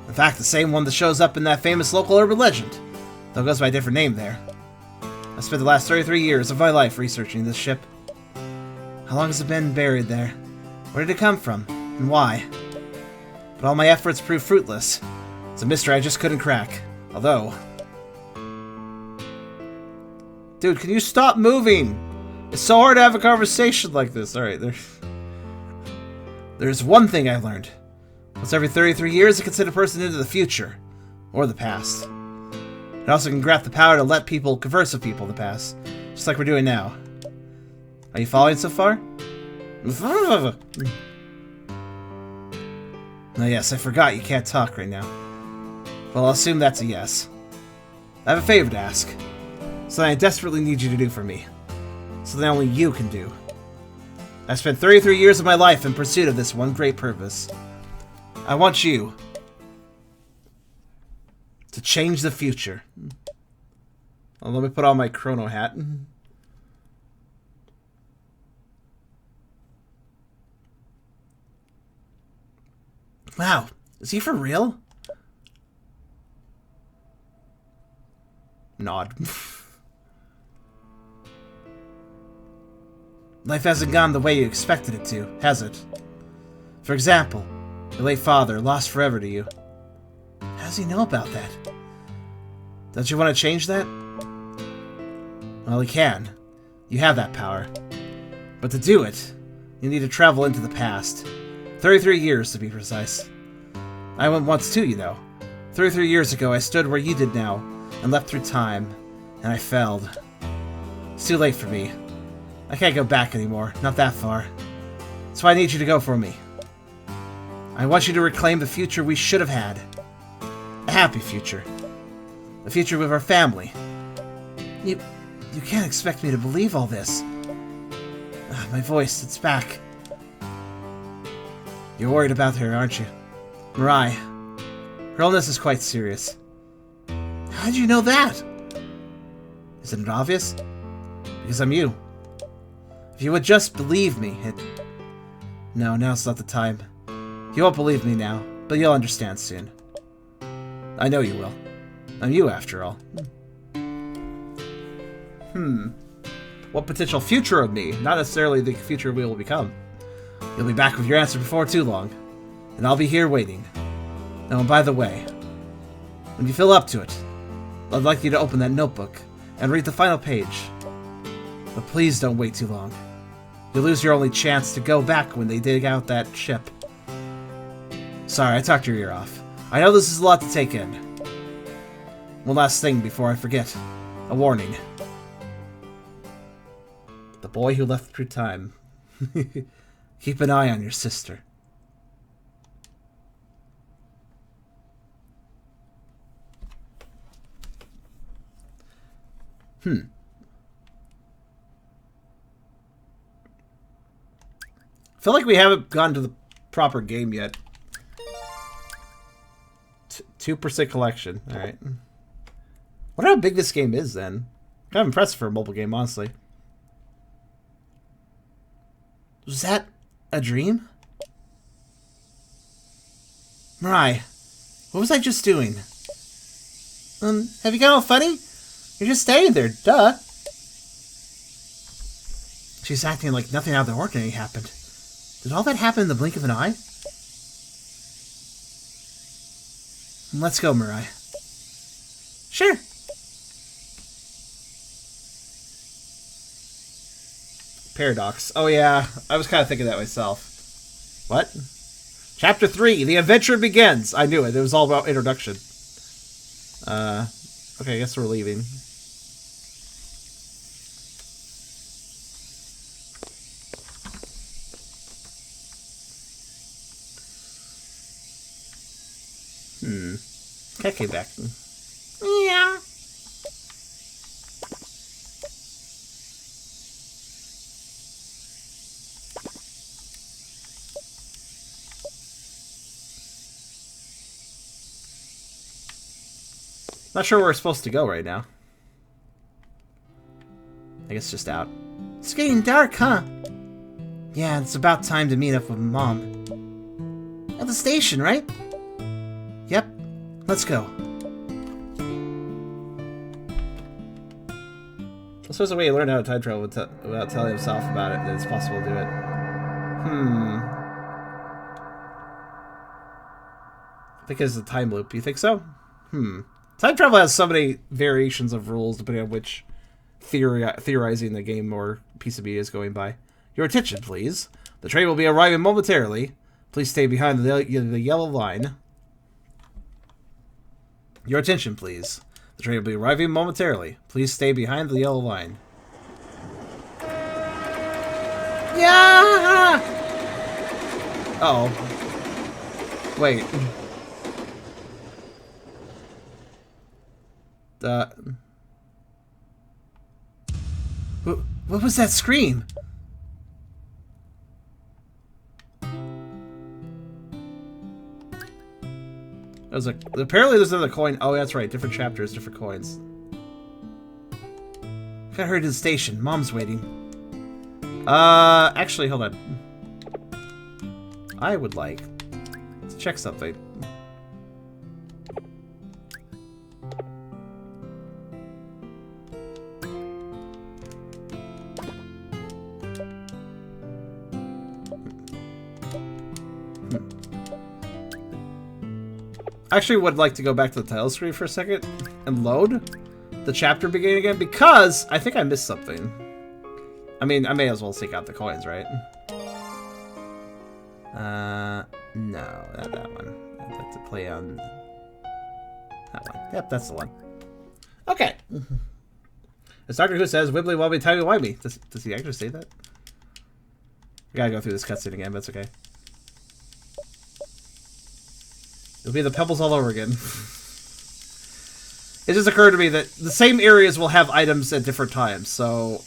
A: In fact, the same one that shows up in that famous local urban legend. Though it goes by a different name there. I spent the last 33 years of my life researching this ship. How long has it been buried there? Where did it come from? And why? But all my efforts proved fruitless. It's a mystery I just couldn't crack. Although... Dude, can you stop moving? It's so hard to have a conversation like this. Alright, there's one thing I've learned. Once every 33 years, it can send a person into the future. Or the past. It also can grant the power to let people converse with people in the past. Just like we're doing now. Are you following so far? Oh yes, I forgot you can't talk right now. Well, I'll assume that's a yes. I have a favor to ask. Something I desperately need you to do for me. Something only you can do. I spent 33 years of my life in pursuit of this one great purpose. I want you to change the future. Oh, let me put on my chrono hat. Wow, is he for real? Nod. Life hasn't gone the way you expected it to, has it? For example, your late father, lost forever to you. How does he know about that? Don't you want to change that? Well, he can. You have that power. But to do it, you need to travel into the past. 33 years, to be precise. I went once too, you know. 33 years ago, I stood where you did now, and leapt through time, and I failed. It's too late for me. I can't go back anymore, not that far. That's why I need you to go for me. I want you to reclaim the future we should have had. A happy future. A future with our family. You can't expect me to believe all this. My voice, it's back. You're worried about her, aren't you? Mirai. Her illness is quite serious. How did you know that? Isn't it obvious? Because I'm you. If you would just believe me, No, now's not the time. You won't believe me now, but you'll understand soon. I know you will. I'm you, after all. What potential future of me? Not necessarily the future we will become. You'll be back with your answer before too long, and I'll be here waiting. Oh, and by the way, when you feel up to it, I'd like you to open that notebook and read the final page. But please don't wait too long. You'll lose your only chance to go back when they dig out that ship. Sorry, I talked your ear off. I know this is a lot to take in. One last thing before I forget. A warning. The boy who left through time. Keep an eye on your sister. I feel like we haven't gone to the proper game yet. 2% collection. Alright. Wonder how big this game is, then. Kind of impressive for a mobile game, honestly. Was that a dream? Mirai, what was I just doing? Have you got all funny? You're just staying there, duh. She's acting like nothing out of the ordinary happened. Did all that happen in the blink of an eye? Let's go, Mirai. Sure. Paradox. Oh yeah, I was kind of thinking that myself. What? Chapter 3, the adventure begins. I knew it. It was all about introduction. Okay, I guess we're leaving. Cat came back. Yeah. Not sure where we're supposed to go right now. I guess just out. It's getting dark, huh? Yeah, it's about time to meet up with Mom. At the station, right? Yep. Let's go. I suppose the way you learn how to time travel without telling himself about it, that it's possible to do it. I think it's a time loop. You think so? Time travel has so many variations of rules depending on which theorizing the game or piece of media is going by. Your attention, please. The train will be arriving momentarily. Please stay behind the yellow line. Your attention, please. The train will be arriving momentarily. Please stay behind the yellow line. Yeah! Uh-oh. Wait. What was that scream? I was like, apparently there's another coin. Oh, that's right. Different chapters, different coins. Got her to the station. Mom's waiting. Actually, hold on. I would like to check something. I actually would like to go back to the title screen for a second and load the chapter beginning again, because I think I missed something. I mean, I may as well take out the coins, right? No, not that one. I'd like to play on that one. Yep, that's the one. Okay. As Doctor Who says, wibbly wobbly timey wimey. Does he actually say that? We gotta go through this cutscene again, but it's okay. It'll be the pebbles all over again. It just occurred to me that the same areas will have items at different times, so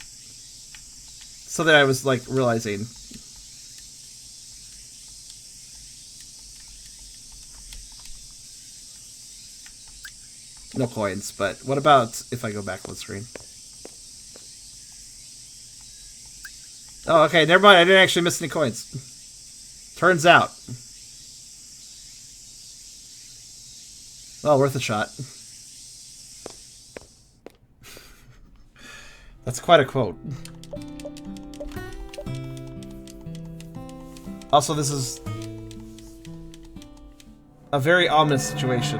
A: that I was like realizing. No coins, but what about if I go back one screen? Oh, okay, never mind. I didn't actually miss any coins. Turns out. Well, worth a shot. That's quite a quote. Also, this is a very ominous situation.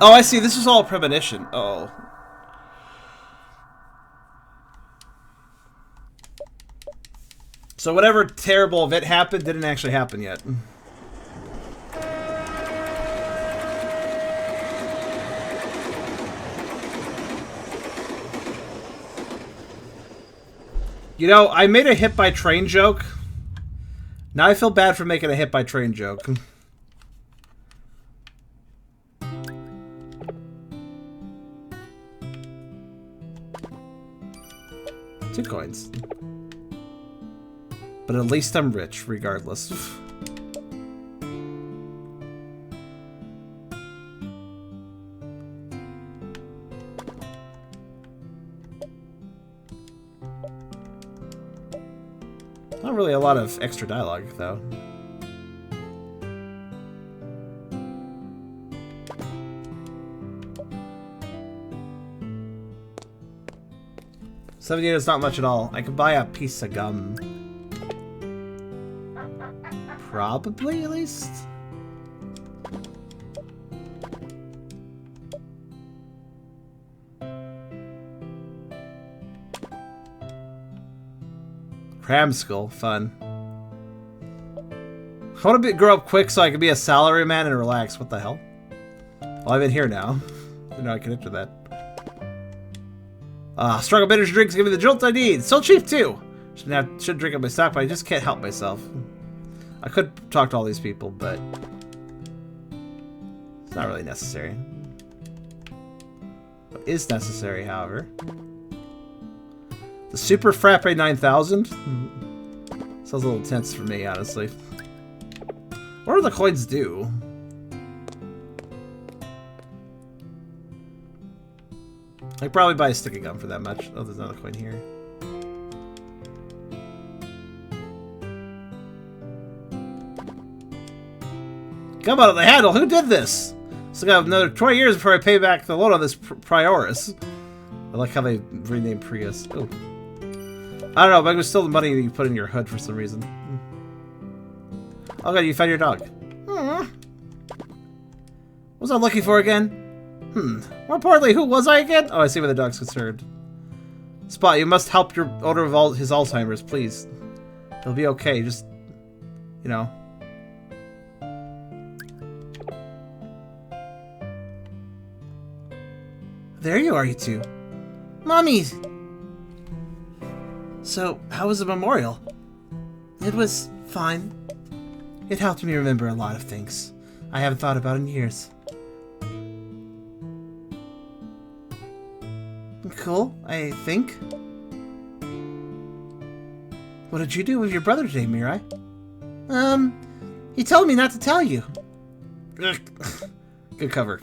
A: Oh, I see. This is all a premonition. Oh. So whatever terrible event happened didn't actually happen yet. You know, I made a hit by train joke. Now I feel bad for making a hit by train joke. 2 coins. But at least I'm rich, regardless. Not really a lot of extra dialogue, though. $70 is not much at all. I could buy a piece of gum. Probably, at least? Cram school, fun. I want to grow up quick so I can be a salaryman and relax. What the hell? Well, I'm in here now. You know I can enter that. Struggle bitters drinks give me the jolt I need. So cheap too. Should drink up my stock, but I just can't help myself. I could talk to all these people, but it's not really necessary. What is necessary, however? The Super Frappe 9000? Sounds a little tense for me, honestly. What do the coins do? I could probably buy a stick of gum for that much. Oh, there's another coin here. Come out of the handle! Who did this? Still got another 20 years before I pay back the loan on this Prioris. I like how they renamed Prius. Oh. I don't know, but it was still the money you put in your hood for some reason. Oh god, you found your dog. What was I looking for again? More importantly, who was I again? Oh, I see where the dog's concerned. Spot, you must help your owner of his Alzheimer's, please. He'll be okay, just... you know... There you are, you two. Mommy! So, how was the memorial? It was fine. It helped me remember a lot of things I haven't thought about in years. Cool, I think. What did you do with your brother today, Mirai? He told me not to tell you. Good cover.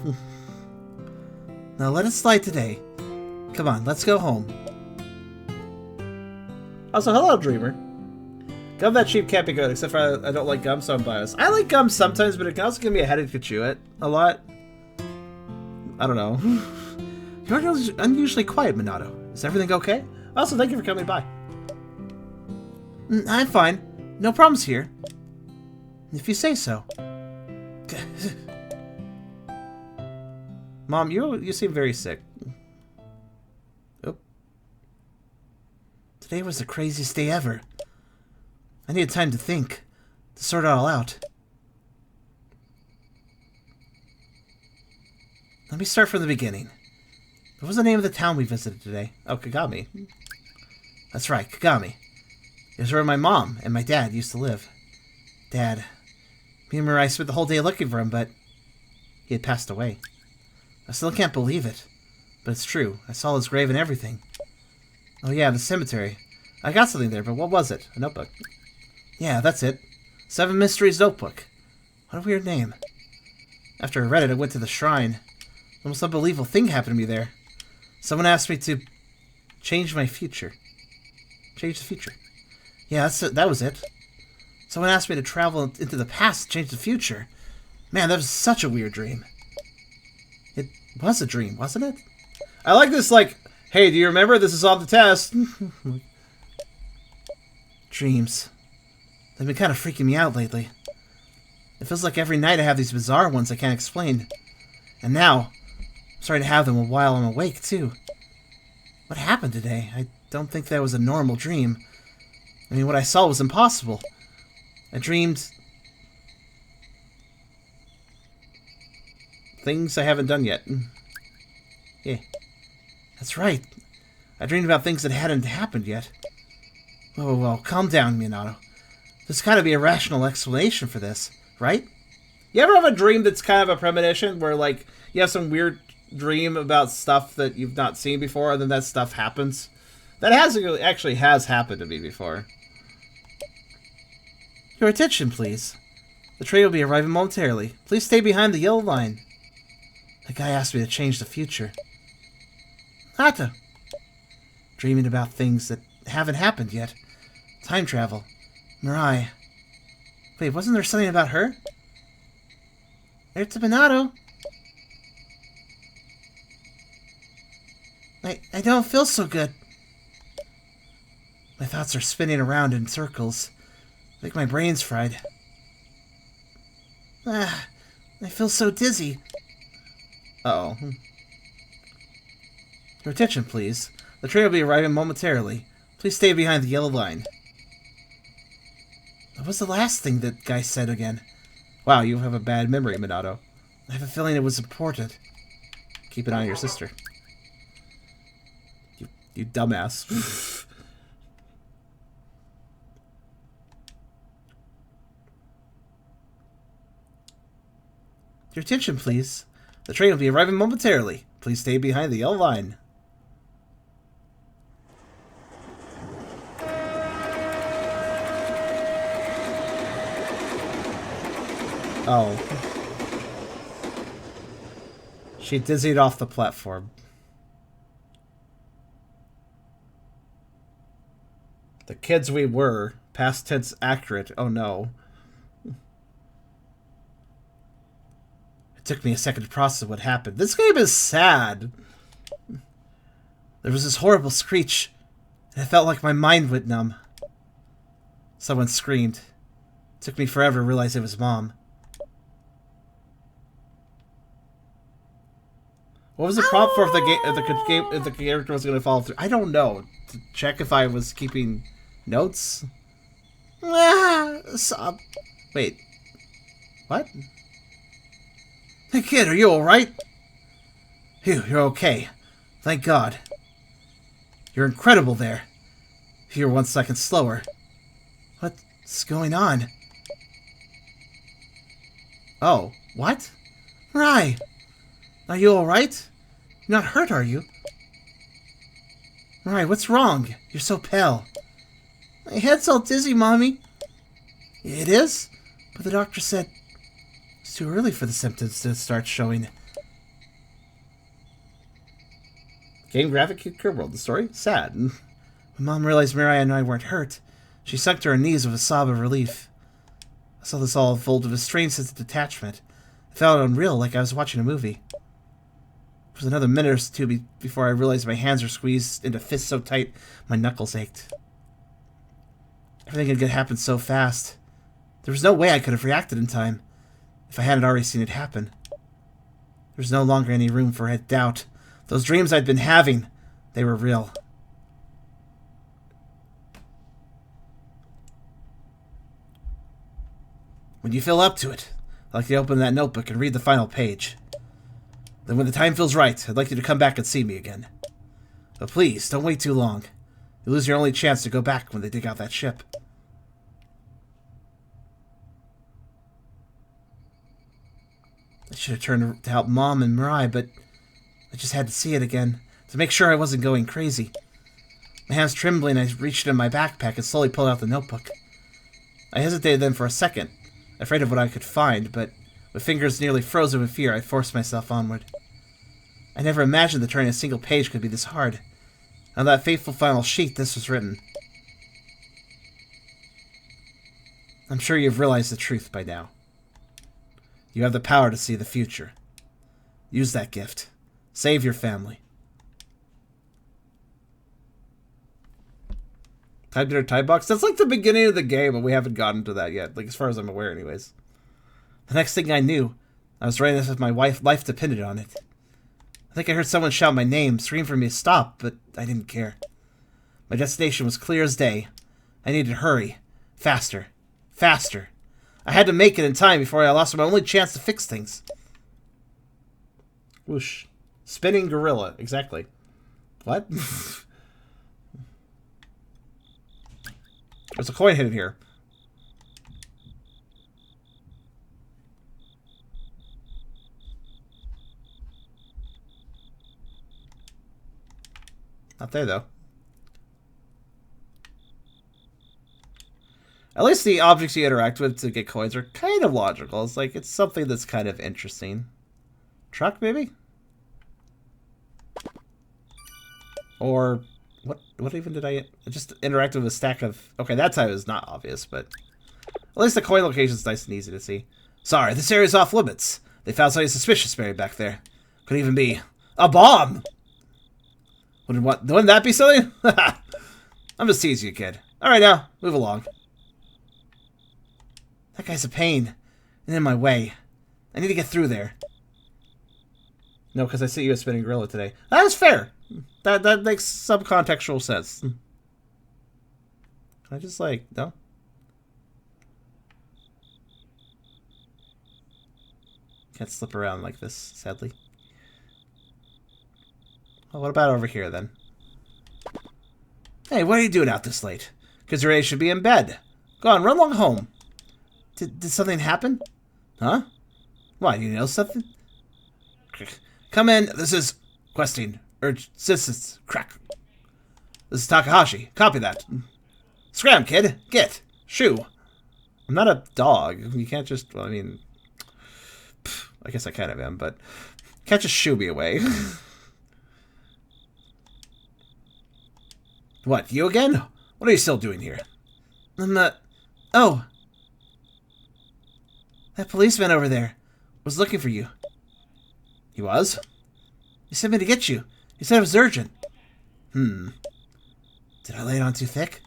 A: Now let it slide today. Come on, let's go home. Also, hello, Dreamer. Gum that cheap can't be good, except for I don't like gum, so I'm biased. I like gum sometimes, but it can also give me a headache to chew it a lot. I don't know. You're unusually quiet, Minato. Is everything okay? Also, thank you for coming by. I'm fine. No problems here. If you say so. Mom, you seem very sick. Oh. Today was the craziest day ever. I needed time to think, to sort it all out. Let me start from the beginning. What was the name of the town we visited today? Oh, Kagami. That's right, Kagami. It was where my mom and my dad used to live. Dad. Me and Mirai spent the whole day looking for him, but he had passed away. I still can't believe it. But it's true. I saw his grave and everything. Oh yeah, the cemetery. I got something there, but what was it? A notebook. Yeah, that's it. 7 Mysteries Notebook. What a weird name. After I read it, I went to the shrine. The most unbelievable thing happened to me there. Someone asked me to change my future. Change the future. Yeah, that was it. Someone asked me to travel into the past to change the future. Man, that was such a weird dream. It was a dream, wasn't it? I like this, like, hey, do you remember? This is on the test. Dreams. They've been kind of freaking me out lately. It feels like every night I have these bizarre ones I can't explain. And now, I'm starting to have them while I'm awake, too. What happened today? I don't think that was a normal dream. I mean, what I saw was impossible. I dreamed things I haven't done yet. Yeah, that's right. I dreamed about things that hadn't happened yet. Whoa, calm down, Minato. There's gotta be a rational explanation for this, right? You ever have a dream that's kind of a premonition, where, like, you have some weird dream about stuff that you've not seen before, and then that stuff happens? That actually has happened to me before. Your attention, please. The train will be arriving momentarily. Please stay behind the yellow line. The guy asked me to change the future. Hata. Dreaming about things that haven't happened yet. Time travel. Mirai. Wait, wasn't there something about her? There's Minato. I don't feel so good. My thoughts are spinning around in circles. Like my brain's fried. I feel so dizzy. Uh-oh. Your attention, please. The train will be arriving momentarily. Please stay behind the yellow line. What was the last thing that guy said again? Wow, you have a bad memory, Minato. I have a feeling it was important. Keep an eye on your sister. You dumbass. Your attention, please. The train will be arriving momentarily. Please stay behind the yellow line. Oh. She dizzied off the platform. The kids we were. Past tense accurate. Oh no. It took me a second to process what happened. This game is sad. There was this horrible screech, and it felt like my mind went numb. Someone screamed. It took me forever to realize it was Mom. What was the prompt for if the character was going to follow through? I don't know. To check if I was keeping notes. Sob. Wait. What? Hey kid, are you alright? Phew, you're okay. Thank God. You're incredible there. You're 1 second slower. What's going on? Oh, what? Mirai! Are you alright? You're not hurt, are you? Mirai, what's wrong? You're so pale. My head's all dizzy, Mommy. It is? But the doctor said it's too early for the symptoms to start showing. Game graphic Kid Crib World. The story? Sad. When Mom realized Mirai and I weren't hurt, she sunk to her knees with a sob of relief. I saw this all unfold with a strange sense of detachment. I felt unreal, like I was watching a movie. It was another minute or two before I realized my hands were squeezed into fists so tight my knuckles ached. Everything had happened so fast. There was no way I could have reacted in time if I hadn't already seen it happen. There was no longer any room for doubt. Those dreams I'd been having, they were real. When you feel up to it, I'd like you to open that notebook and read the final page. Then when the time feels right, I'd like you to come back and see me again. But please, don't wait too long. You'll lose your only chance to go back when they dig out that ship. I should have turned to help Mom and Mirai, but I just had to see it again, to make sure I wasn't going crazy. My hands trembling, I reached into my backpack and slowly pulled out the notebook. I hesitated then for a second, afraid of what I could find, but with fingers nearly frozen with fear, I forced myself onward. I never imagined that turning a single page could be this hard. On that fateful final sheet, this was written. I'm sure you've realized the truth by now. You have the power to see the future. Use that gift. Save your family. Typed in our type box? That's like the beginning of the game, but we haven't gotten to that yet. Like, as far as I'm aware, anyways. The next thing I knew, I was writing this with my life depended on it. I think I heard someone shout my name, scream for me to stop, but I didn't care. My destination was clear as day. I needed to hurry. Faster. Faster. I had to make it in time before I lost my only chance to fix things. Whoosh. Spinning gorilla. Exactly. What? There's a coin hidden here. Not there, though. At least the objects you interact with to get coins are kind of logical. It's like, it's something that's kind of interesting. Truck, maybe? Or, what even did I just interacted with a stack of... Okay, that time is not obvious, but... At least the coin location is nice and easy to see. Sorry, this area's off limits. They found something suspicious buried back there. Could even be a bomb! Wouldn't that be something? I'm just teasing you, kid. Alright now, move along. That guy's a pain. And in my way. I need to get through there. No, because I see you a spinning gorilla today. That is fair. That makes some contextual sense. Can I just, like, no? Can't slip around like this, sadly. Well, what about over here, then? Hey, what are you doing out this late? Because your age should be in bed. Go on, run along home. Did something happen? Huh? What, you know something? Come in. This is questing. Urge assistance. Crack. This is Takahashi. Copy that. Scram, kid. Get. Shoo. I'm not a dog. You can't just... Well, I mean... I guess I kind of am, but... Can't just shoo me away. What, you again? What are you still doing here? I'm not... Oh. That policeman over there was looking for you. He was? He sent me to get you. He said it was urgent. Did I lay it on too thick?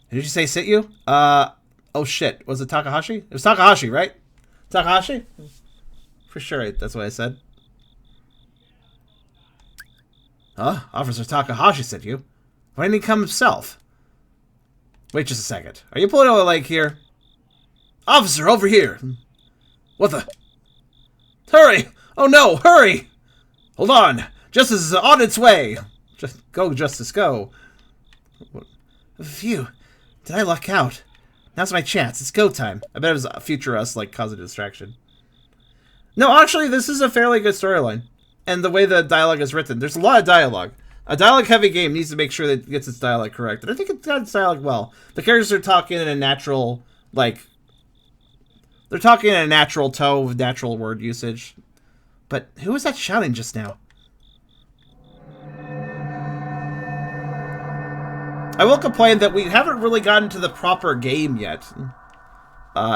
A: Did you say sit you? Oh shit. Was it Takahashi? It was Takahashi, right? Takahashi? For sure, that's what I said. Huh? Officer Takahashi sent you? Why didn't he come himself? Wait just a second. Are you pulling out a leg here? Officer, over here! What the? Hurry! Oh no, hurry! Hold on! Justice is on its way! Just go, Justice, go. Phew. Did I luck out? Now's my chance. It's go time. I bet it was future us, like, causing a distraction. No, actually, this is a fairly good storyline. And the way the dialogue is written, there's a lot of dialogue. A dialogue-heavy game needs to make sure that it gets its dialogue correct. And I think it's got its dialogue well. The characters are talking in a natural, like... They're talking in a natural tone with natural word usage. But who was that shouting just now? I will complain that we haven't really gotten to the proper game yet.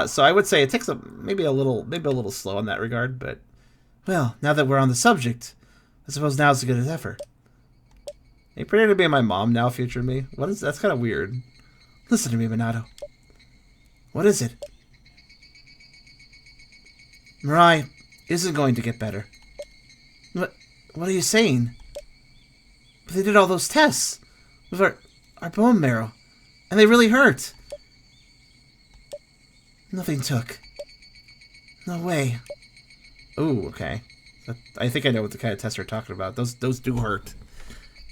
A: So I would say it takes maybe a little slow in that regard, but... Well, now that we're on the subject, I suppose now is as good as ever. Are you pretending to be my mom now, future me? That's kind of weird. Listen to me, Minato. What is it? Mirai isn't going to get better. What are you saying? But they did all those tests with our bone marrow, and they really hurt. Nothing took. No way. Ooh, okay. I think I know what the kind of tests we're talking about. Those do hurt.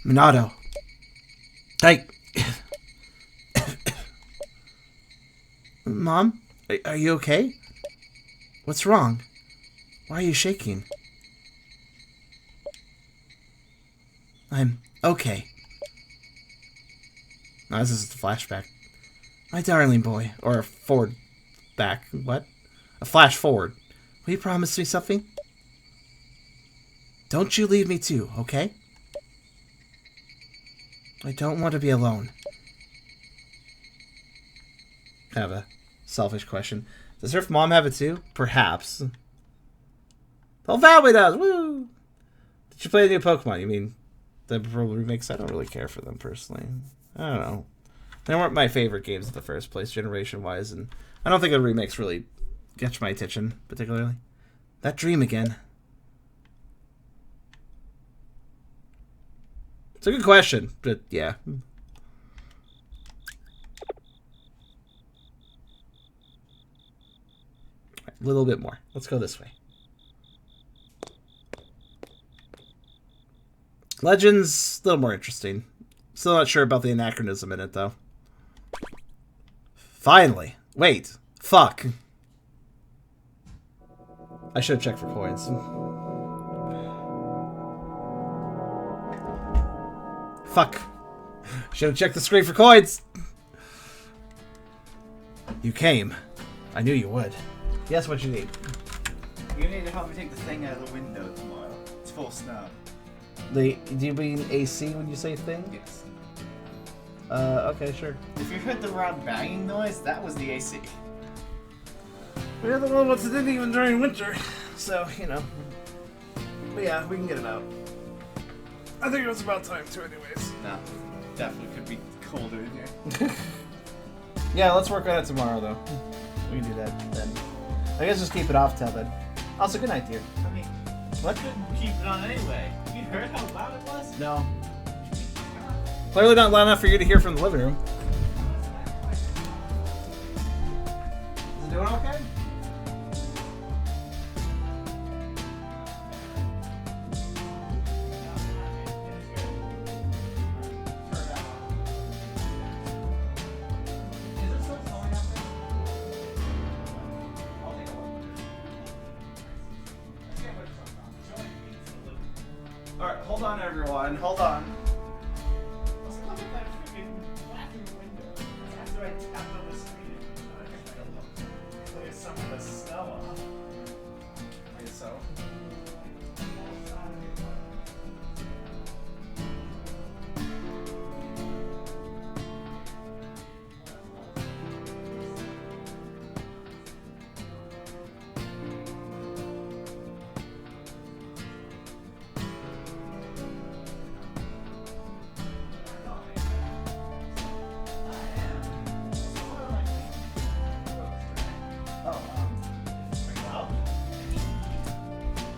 A: Minato. Mom? Are you okay? What's wrong? Why are you shaking? I'm okay. No, this is a flashback. My darling boy. Or a forward back. What? A flash forward. Will you promise me something? Don't you leave me too, okay? I don't want to be alone. Kind of a selfish question. Does her mom have it too? Perhaps. The whole family does! Woo! Did you play the new Pokemon? You mean the remakes? I don't really care for them personally. I don't know. They weren't my favorite games in the first place, generation-wise, and I don't think the remakes really catch my attention, particularly. That dream again. It's a good question, but yeah. A little bit more. Let's go this way. Legends, a little more interesting. Still not sure about the anachronism in it, though. Finally. Wait. Fuck. I should have checked for coins. Fuck. Should have checked the screen for coins. You came. I knew you would. Yes, what you need?
B: You need to help me take the thing out of the window tomorrow. It's full of snow.
A: Do you mean AC when you say thing?
B: Yes.
A: Okay, sure.
B: If you heard the loud banging noise, that was the AC.
A: We're the one that didn't even during winter, so, you know. But yeah, we can get it out. I think it was about time too, anyways.
B: No, definitely could be colder in here.
A: Yeah, let's work on it tomorrow, though. We can do that then. I guess just keep it off till then. Also, good night, dear.
B: I mean,
A: what?
B: Couldn't keep it on anyway. You heard how loud it was?
A: No. Clearly not loud enough for you to hear from the living room. Is it doing okay?
B: Alright, hold on everyone, hold on. Let's look at that freaking bathroom window. After I tapped on the screen, clear some of the snow off. Like so.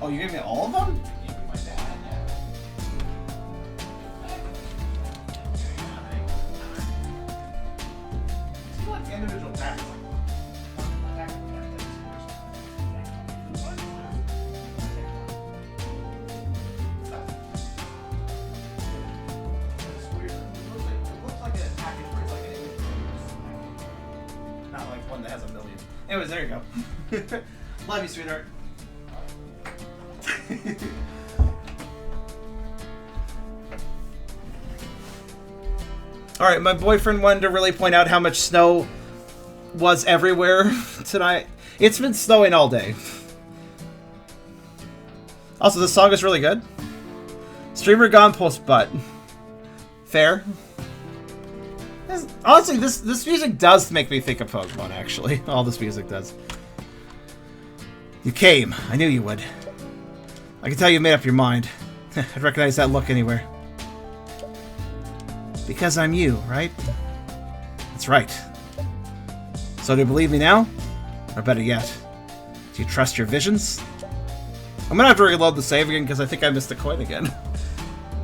A: Oh, you gave me all of them?
B: My dad, yeah.
A: It's like individual packs.
B: It's weird. It looks like
A: Anyways, there you go. Love you, sweetheart. Alright, my boyfriend wanted to really point out how much snow was everywhere tonight. It's been snowing all day. Also, this song is really good. Streamer gone post butt. Fair. Honestly, this music does make me think of Pokemon, actually. All this music does. You came. I knew you would. I can tell you made up your mind. I'd recognize that look anywhere. Because I'm you, right? That's right. So do you believe me now? Or better yet, do you trust your visions? I'm gonna have to reload the save again because I think I missed a coin again.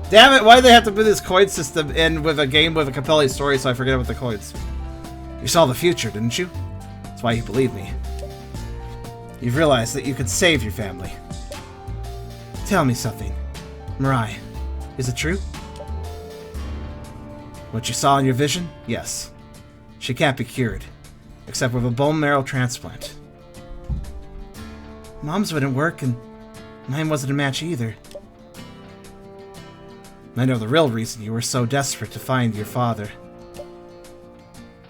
A: Damn it, why do they have to put this coin system in with a game with a compelling story so I forget about the coins? You saw the future, didn't you? That's why you believe me. You've realized that you could save your family. Tell me something. Mirai, is it true? What you saw in your vision? Yes. She can't be cured, except with a bone marrow transplant. Mom's wouldn't work, and mine wasn't a match either. I know the real reason you were so desperate to find your father.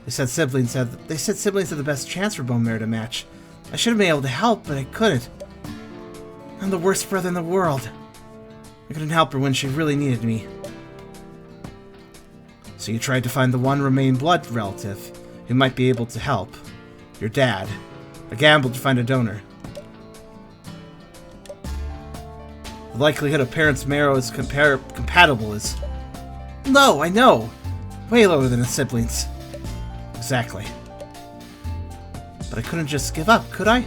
A: They said siblings had the best chance for bone marrow to match. I should have been able to help, but I couldn't. I'm the worst brother in the world. I couldn't help her when she really needed me. So you tried to find the one remaining blood relative who might be able to help. Your dad. A gamble to find a donor. The likelihood of parents' marrow is compatible is... No, I know! Way lower than a siblings. Exactly. But I couldn't just give up, could I?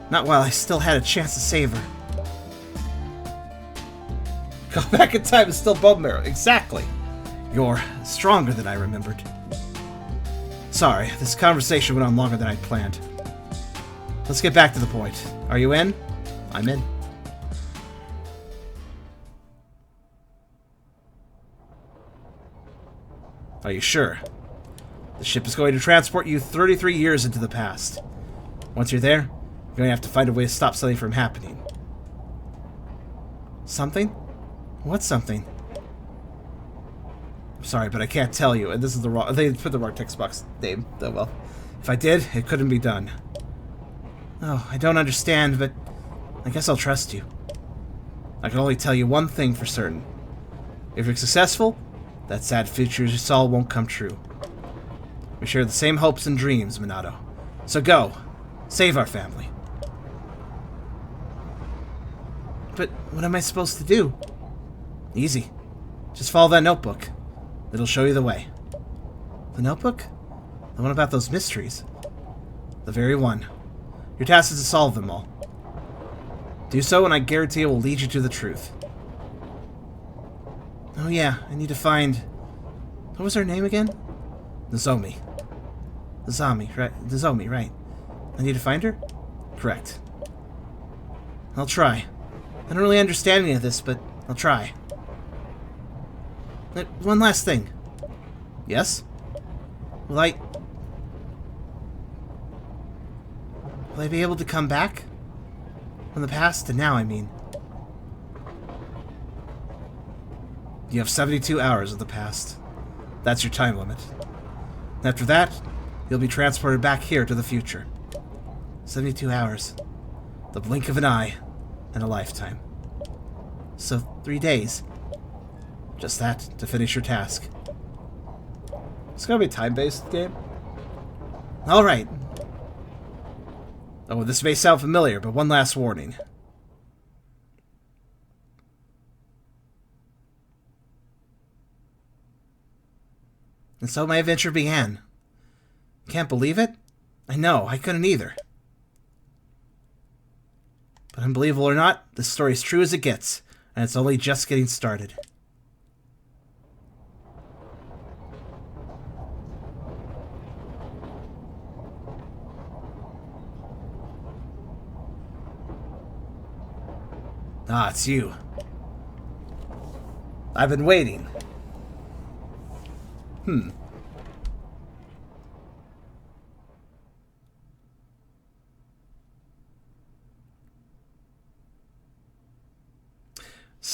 A: Not while I still had a chance to save her. Go back in time and still bone marrow. Exactly. You're stronger than I remembered. Sorry, this conversation went on longer than I'd planned. Let's get back to the point. Are you in? I'm in. Are you sure? The ship is going to transport you 33 years into the past. Once you're there, you're going to have to find a way to stop something from happening. Something? What's something? I'm sorry, but I can't tell you, and this is the wrong... They put the wrong text box name. Oh, well. If I did, it couldn't be done. Oh, I don't understand, but I guess I'll trust you. I can only tell you one thing for certain. If you're successful, that sad future you saw won't come true. We share the same hopes and dreams, Minato. So go. Save our family. But what am I supposed to do? Easy. Just follow that notebook. It'll show you the way. The notebook? The one about those mysteries? The very one. Your task is to solve them all. Do so and I guarantee it will lead you to the truth. Oh yeah, I need to find... What was her name again? Nozomi. Nozomi, right. I need to find her? Correct. I'll try. I don't really understand any of this, but I'll try. But one last thing. Yes? Will I be able to come back? From the past to now, I mean. You have 72 hours of the past. That's your time limit. After that, you'll be transported back here to the future. 72 hours. The blink of an eye and a lifetime. So, 3 days. Just that to finish your task. It's gonna be a time-based game. Alright. Oh, this may sound familiar, but one last warning. And so my adventure began. Can't believe it? I know, I couldn't either. But unbelievable or not, this story's true as it gets, and it's only just getting started. Ah, it's you. I've been waiting.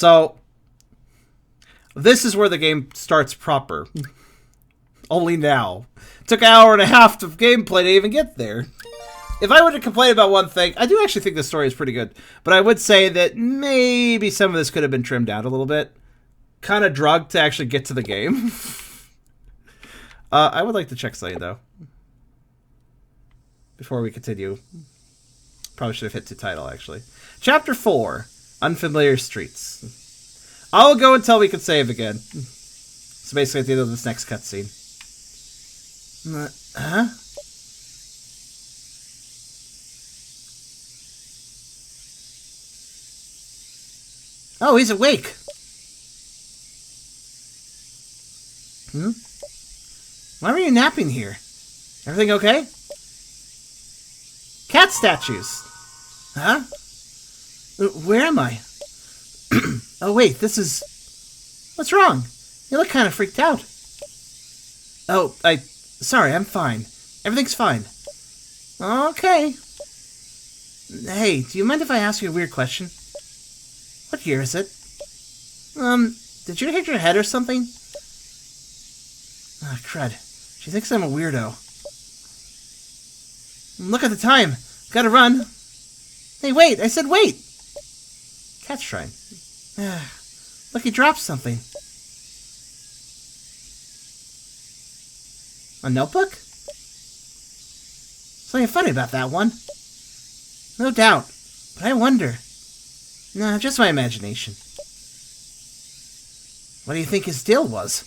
A: So, this is where the game starts proper. Only now. It took an hour and a half of gameplay to even get there. If I were to complain about one thing, I do actually think the story is pretty good. But I would say that maybe some of this could have been trimmed down a little bit. Kind of drugged to actually get to the game. I would like to check something, though. Before we continue. Probably should have hit the title, actually. Chapter 4. Unfamiliar Streets. I'll go until we can save again. So basically at the end of this next cutscene. Huh? Oh, he's awake. Why were you napping here? Everything okay? Cat statues. Huh? Where am I? Oh, wait, this is... What's wrong? You look kind of freaked out. Oh, Sorry, I'm fine. Everything's fine. Okay. Hey, do you mind if I ask you a weird question? What year is it? Did you hit your head or something? Ah, crud. She thinks I'm a weirdo. Look at the time. Gotta run. Hey, wait! I said wait! Cat's shrine. Look, he dropped something. A notebook? Something funny about that one. No doubt. But I wonder. Nah, just my imagination. What do you think his deal was?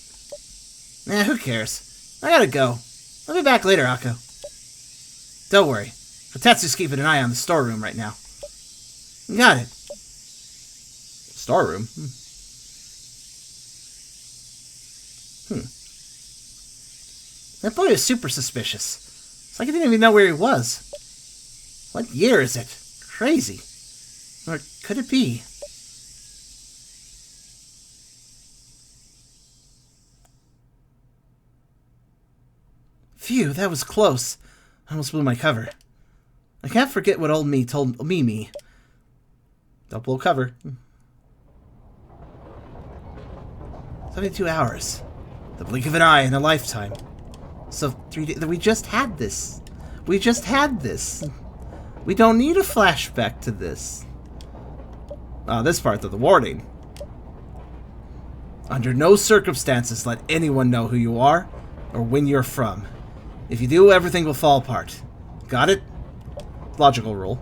A: Nah, who cares? I gotta go. I'll be back later, Akko. Don't worry. Tetsu's keeping an eye on the storeroom right now. Got it. Storeroom? That boy is super suspicious. It's like he didn't even know where he was. What year is it? Crazy. Or could it be? Phew, that was close. I almost blew my cover. I can't forget what old me told me. Don't blow cover. 72 hours. The blink of an eye in a lifetime. So 3 days. We just had this. We just had this. We don't need a flashback to this. This part of the warning. Under no circumstances let anyone know who you are or when you're from. If you do, everything will fall apart. Got it? Logical rule.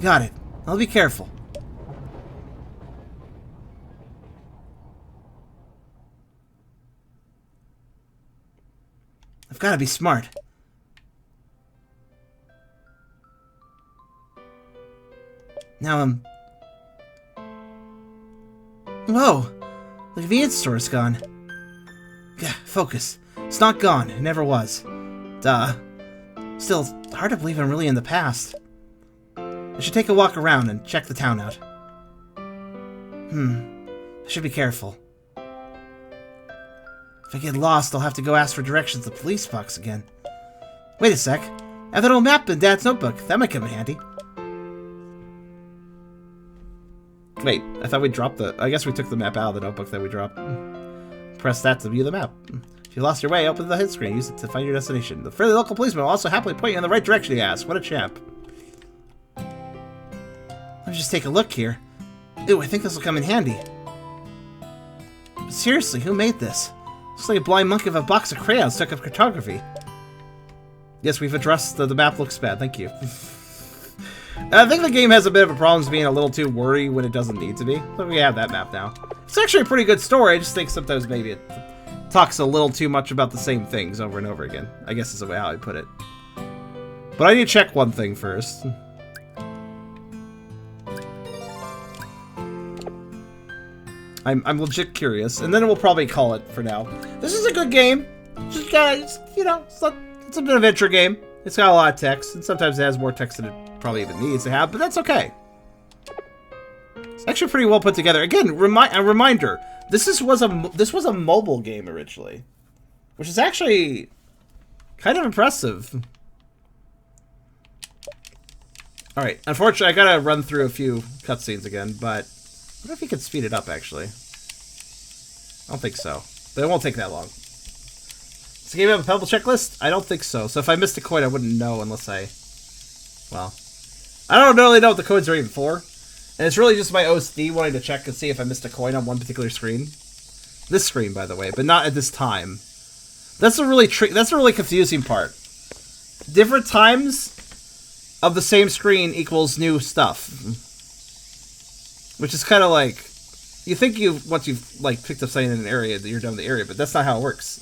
A: Got it. I'll be careful. I've got to be smart. Now Whoa! The convenience store is gone. Gah, focus. It's not gone. It never was. Duh. Still, it's hard to believe I'm really in the past. I should take a walk around and check the town out. I should be careful. If I get lost, I'll have to go ask for directions at the police box again. Wait a sec. I have that old map in Dad's notebook. That might come in handy. Wait, I thought we dropped the... I guess we took the map out of the notebook that we dropped. Press that to view the map. If you lost your way, open the hit screen. Use it to find your destination. The friendly local policeman will also happily point you in the right direction, you ask. What a champ. Let me just take a look here. Ooh, I think this will come in handy. But seriously, who made this? Looks like a blind monkey with a box of crayons stuck up cartography. Yes, we've addressed the map looks bad. Thank you. I think the game has a bit of a problem being a little too wordy when it doesn't need to be. But we have that map now. It's actually a pretty good story. I just think sometimes maybe it talks a little too much about the same things over and over again. I guess is the way how I put it. But I need to check one thing first. I'm legit curious, and then we'll probably call it for now. This is a good game. Just guys, you know, it's a bit of an intro game. It's got a lot of text, and sometimes it has more text than it probably even needs to have, but that's okay. It's actually pretty well put together. Again, a reminder: this was a mobile game originally, which is actually kind of impressive. All right, unfortunately, I gotta run through a few cutscenes again, but wonder if you could speed it up, actually. I don't think so. But it won't take that long. Does the game have a pebble checklist? I don't think so. So if I missed a coin, I wouldn't know unless I... Well... I don't really know what the coins are even for. And it's really just my OCD wanting to check and see if I missed a coin on one particular screen. This screen, by the way, but not at this time. That's a really confusing part. Different times of the same screen equals new stuff. Which is kind of like... You think once you've like picked up something in an area that you're done with the area, but that's not how it works.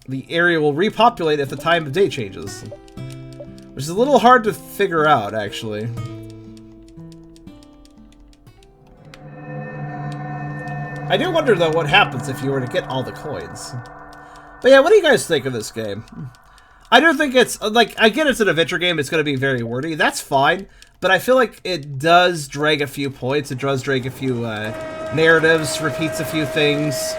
A: The area will repopulate if the time of day changes. Which is a little hard to figure out, actually. I do wonder, though, what happens if you were to get all the coins. But yeah, what do you guys think of this game? I do think it's, like, I get it's an adventure game, it's going to be very wordy. That's fine, but I feel like it does drag a few points. It does drag a few narratives, repeats a few things.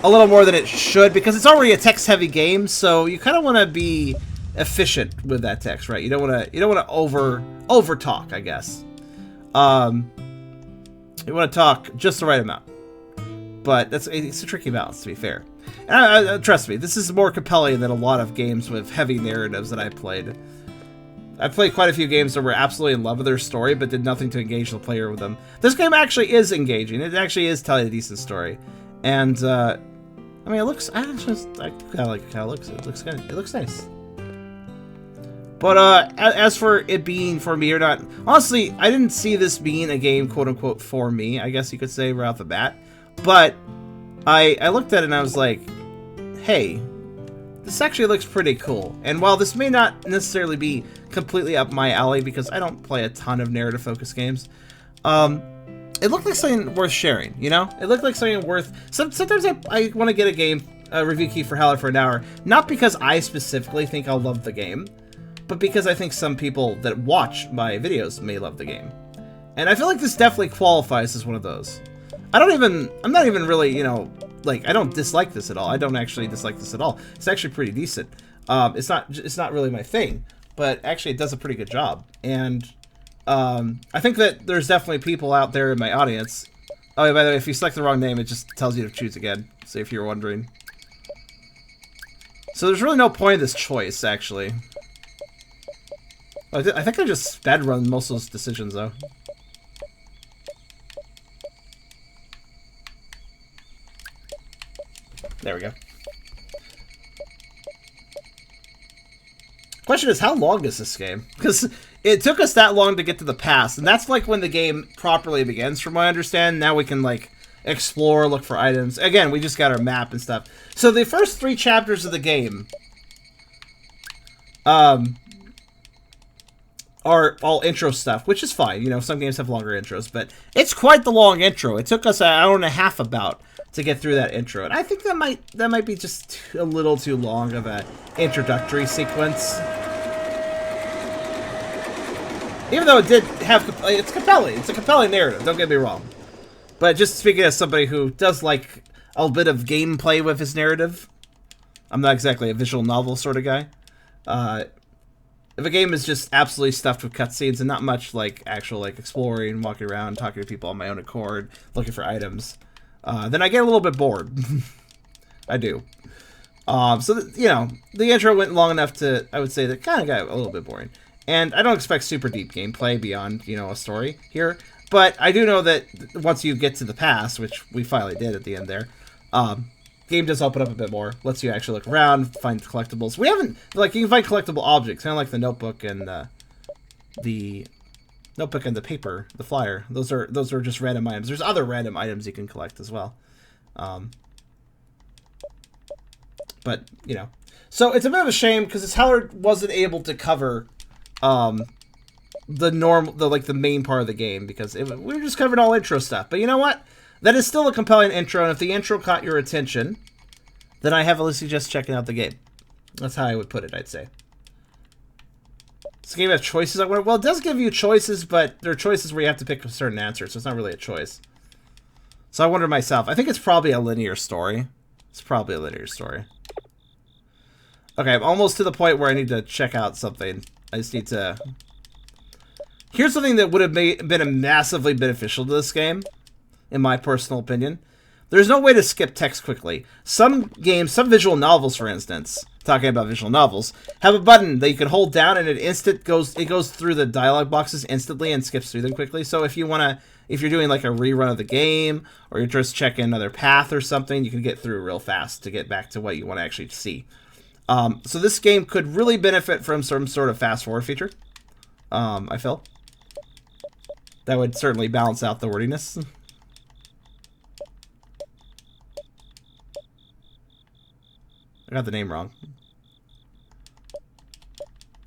A: A little more than it should, because it's already a text-heavy game, so you kind of want to be efficient with that text, right? You don't want to over talk, I guess. You want to talk just the right amount, but it's a tricky balance, to be fair. And trust me, this is more compelling than a lot of games with heavy narratives that I've played. I've played quite a few games that were absolutely in love with their story, but did nothing to engage the player with them. This game actually is engaging. It actually is telling a decent story, and I mean, it looks. I kind of like how it looks. It looks nice. But as for it being for me or not, honestly, I didn't see this being a game, quote unquote, for me. I guess you could say right off the bat. But I looked at it and I was like, hey, this actually looks pretty cool. And while this may not necessarily be completely up my alley because I don't play a ton of narrative-focused games, it looked like something worth sharing, you know? It looked like something worth... Sometimes I want to get a review key for Howler for an hour, not because I specifically think I'll love the game, but because I think some people that watch my videos may love the game. And I feel like this definitely qualifies as one of those. I'm not even really, you know, like, I don't dislike this at all. I don't actually dislike this at all. It's actually pretty decent. It's not really my thing, but actually it does a pretty good job. And I think that there's definitely people out there in my audience. Oh, yeah, by the way, if you select the wrong name, it just tells you to choose again. So if you're wondering. So there's really no point in this choice, actually. I think I just sped run most of those decisions, though. There we go. Question is, how long is this game? Because it took us that long to get to the past, and that's like when the game properly begins, from what I understand. Now we can, like, explore, look for items. Again, we just got our map and stuff. So the first 3 chapters of the game are all intro stuff, which is fine. You know, some games have longer intros, but it's quite the long intro. It took us an hour and a half about to get through that intro, and I think that might be just a little too long of an introductory sequence. Even though it did have, it's compelling. It's a compelling narrative. Don't get me wrong. But just speaking as somebody who does like a bit of gameplay with his narrative, I'm not exactly a visual novel sort of guy. If a game is just absolutely stuffed with cutscenes and not much like actual like exploring, walking around, talking to people on my own accord, looking for items, then I get a little bit bored. I do. You know, the intro went long enough to, I would say, that kind of got a little bit boring. And I don't expect super deep gameplay beyond, you know, a story here. But I do know that once you get to the past, which we finally did at the end there, game does open up a bit more. Lets you actually look around, find collectibles. We haven't, like, you can find collectible objects, kind of like the notebook and the paper, the flyer. Those are just random items. There's other random items you can collect as well. But, you know. So it's a bit of a shame because this Howler wasn't able to cover the main part of the game because we were just covering all intro stuff. But you know what? That is still a compelling intro, and if the intro caught your attention, then I heavily suggest checking out the game. That's how I would put it, I'd say. This game has choices. Well, it does give you choices, but there are choices where you have to pick a certain answer, so it's not really a choice. So I wonder myself. I think it's probably a linear story. It's probably a linear story. Okay, I'm almost to the point where I need to check out something. I just need to... Here's something that would have been massively beneficial to this game, in my personal opinion. There's no way to skip text quickly. Some games, some visual novels, for instance, talking about visual novels, have a button that you can hold down and it goes through the dialogue boxes instantly and skips through them quickly. So if you're doing like a rerun of the game, or you're just checking another path or something, you can get through real fast to get back to what you want to actually see. So this game could really benefit from some sort of fast forward feature. I feel that would certainly balance out the wordiness. I got the name wrong.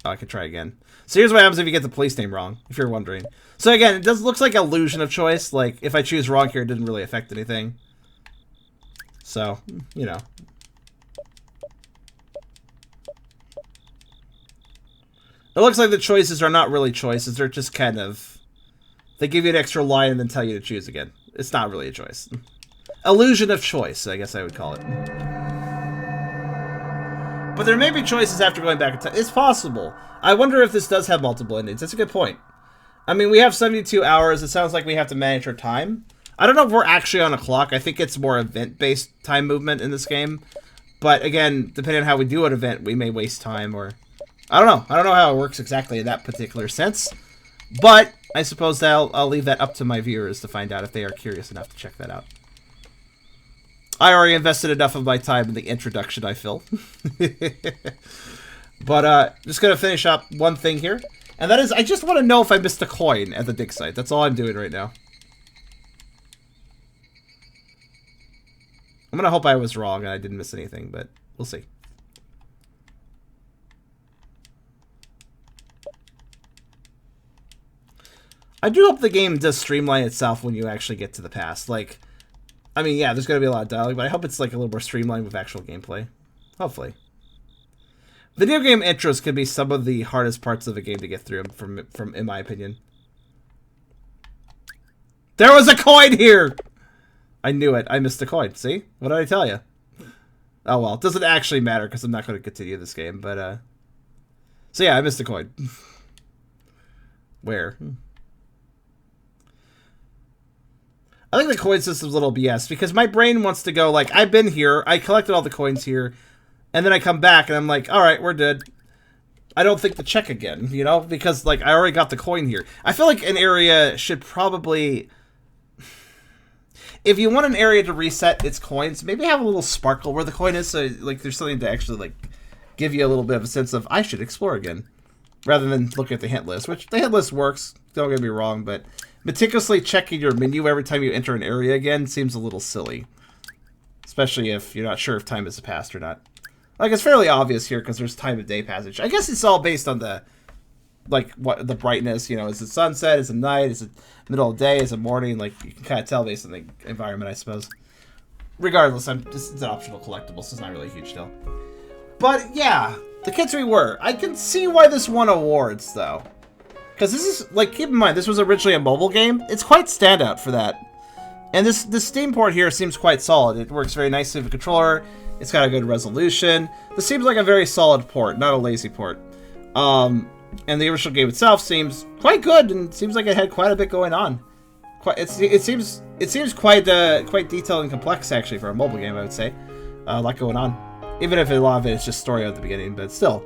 A: Oh, I could try again. So here's what happens if you get the police name wrong, if you're wondering. So again, it looks like illusion of choice. Like, if I choose wrong here, it didn't really affect anything. So, you know. It looks like the choices are not really choices. They're just kind of... They give you an extra line and then tell you to choose again. It's not really a choice. Illusion of choice, I guess I would call it. But there may be choices after going back in time. It's possible. I wonder if this does have multiple endings. That's a good point. I mean, we have 72 hours. It sounds like we have to manage our time. I don't know if we're actually on a clock. I think it's more event-based time movement in this game. But again, depending on how we do an event, we may waste time or... I don't know. I don't know how it works exactly in that particular sense. But I suppose that I'll leave that up to my viewers to find out if they are curious enough to check that out. I already invested enough of my time in the introduction, I feel. But just going to finish up one thing here. And that is, I just want to know if I missed a coin at the dig site. That's all I'm doing right now. I'm going to hope I was wrong and I didn't miss anything, but we'll see. I do hope the game does streamline itself when you actually get to the past. Like, I mean, yeah, there's going to be a lot of dialogue, but I hope it's like a little more streamlined with actual gameplay. Hopefully. Video game intros can be some of the hardest parts of a game to get through, from in my opinion. There was a coin here! I knew it. I missed a coin. See? What did I tell you? Oh, well. It doesn't actually matter because I'm not going to continue this game, but, So, yeah, I missed a coin. Where? I think the coin system's a little BS because my brain wants to go like, I've been here, I collected all the coins here, and then I come back and I'm like, alright, we're good. I don't think to check again, you know, because like I already got the coin here. I feel like an area should probably... If you want an area to reset its coins, maybe have a little sparkle where the coin is, so like there's something to actually like give you a little bit of a sense of, I should explore again. Rather than look at the hint list, which the hint list works, don't get me wrong, but meticulously checking your menu every time you enter an area again seems a little silly. Especially if you're not sure if time has passed or not. Like, it's fairly obvious here because there's time of day passage. I guess it's all based on the, like, what the brightness, you know, is it sunset, is it night, is it middle of the day, is it morning? Like, you can kind of tell based on the environment, I suppose. Regardless, it's an optional collectible, so it's not really a huge deal. But, yeah, the kids we were. I can see why this won awards, though. Because this is, like, keep in mind, this was originally a mobile game. It's quite standout for that. And this Steam port here seems quite solid. It works very nicely with the controller. It's got a good resolution. This seems like a very solid port, not a lazy port. And the original game itself seems quite good, and seems like it had quite a bit going on. It seems quite detailed and complex, actually, for a mobile game, I would say. A lot going on. Even if a lot of it is just story at the beginning, but still.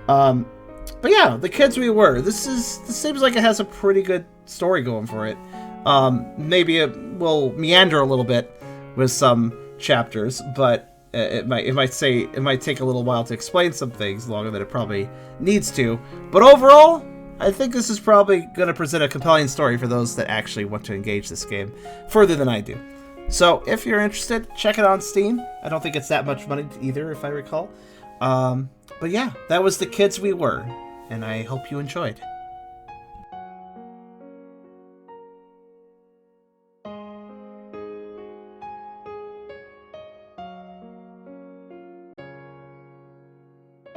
A: But yeah, the kids we were. This seems like it has a pretty good story going for it. Maybe it will meander a little bit with some chapters, but it might take a little while to explain some things longer than it probably needs to. But overall, I think this is probably going to present a compelling story for those that actually want to engage this game further than I do. So if you're interested, check it on Steam. I don't think it's that much money either, if I recall. But yeah, that was The Kids We Were, and I hope you enjoyed.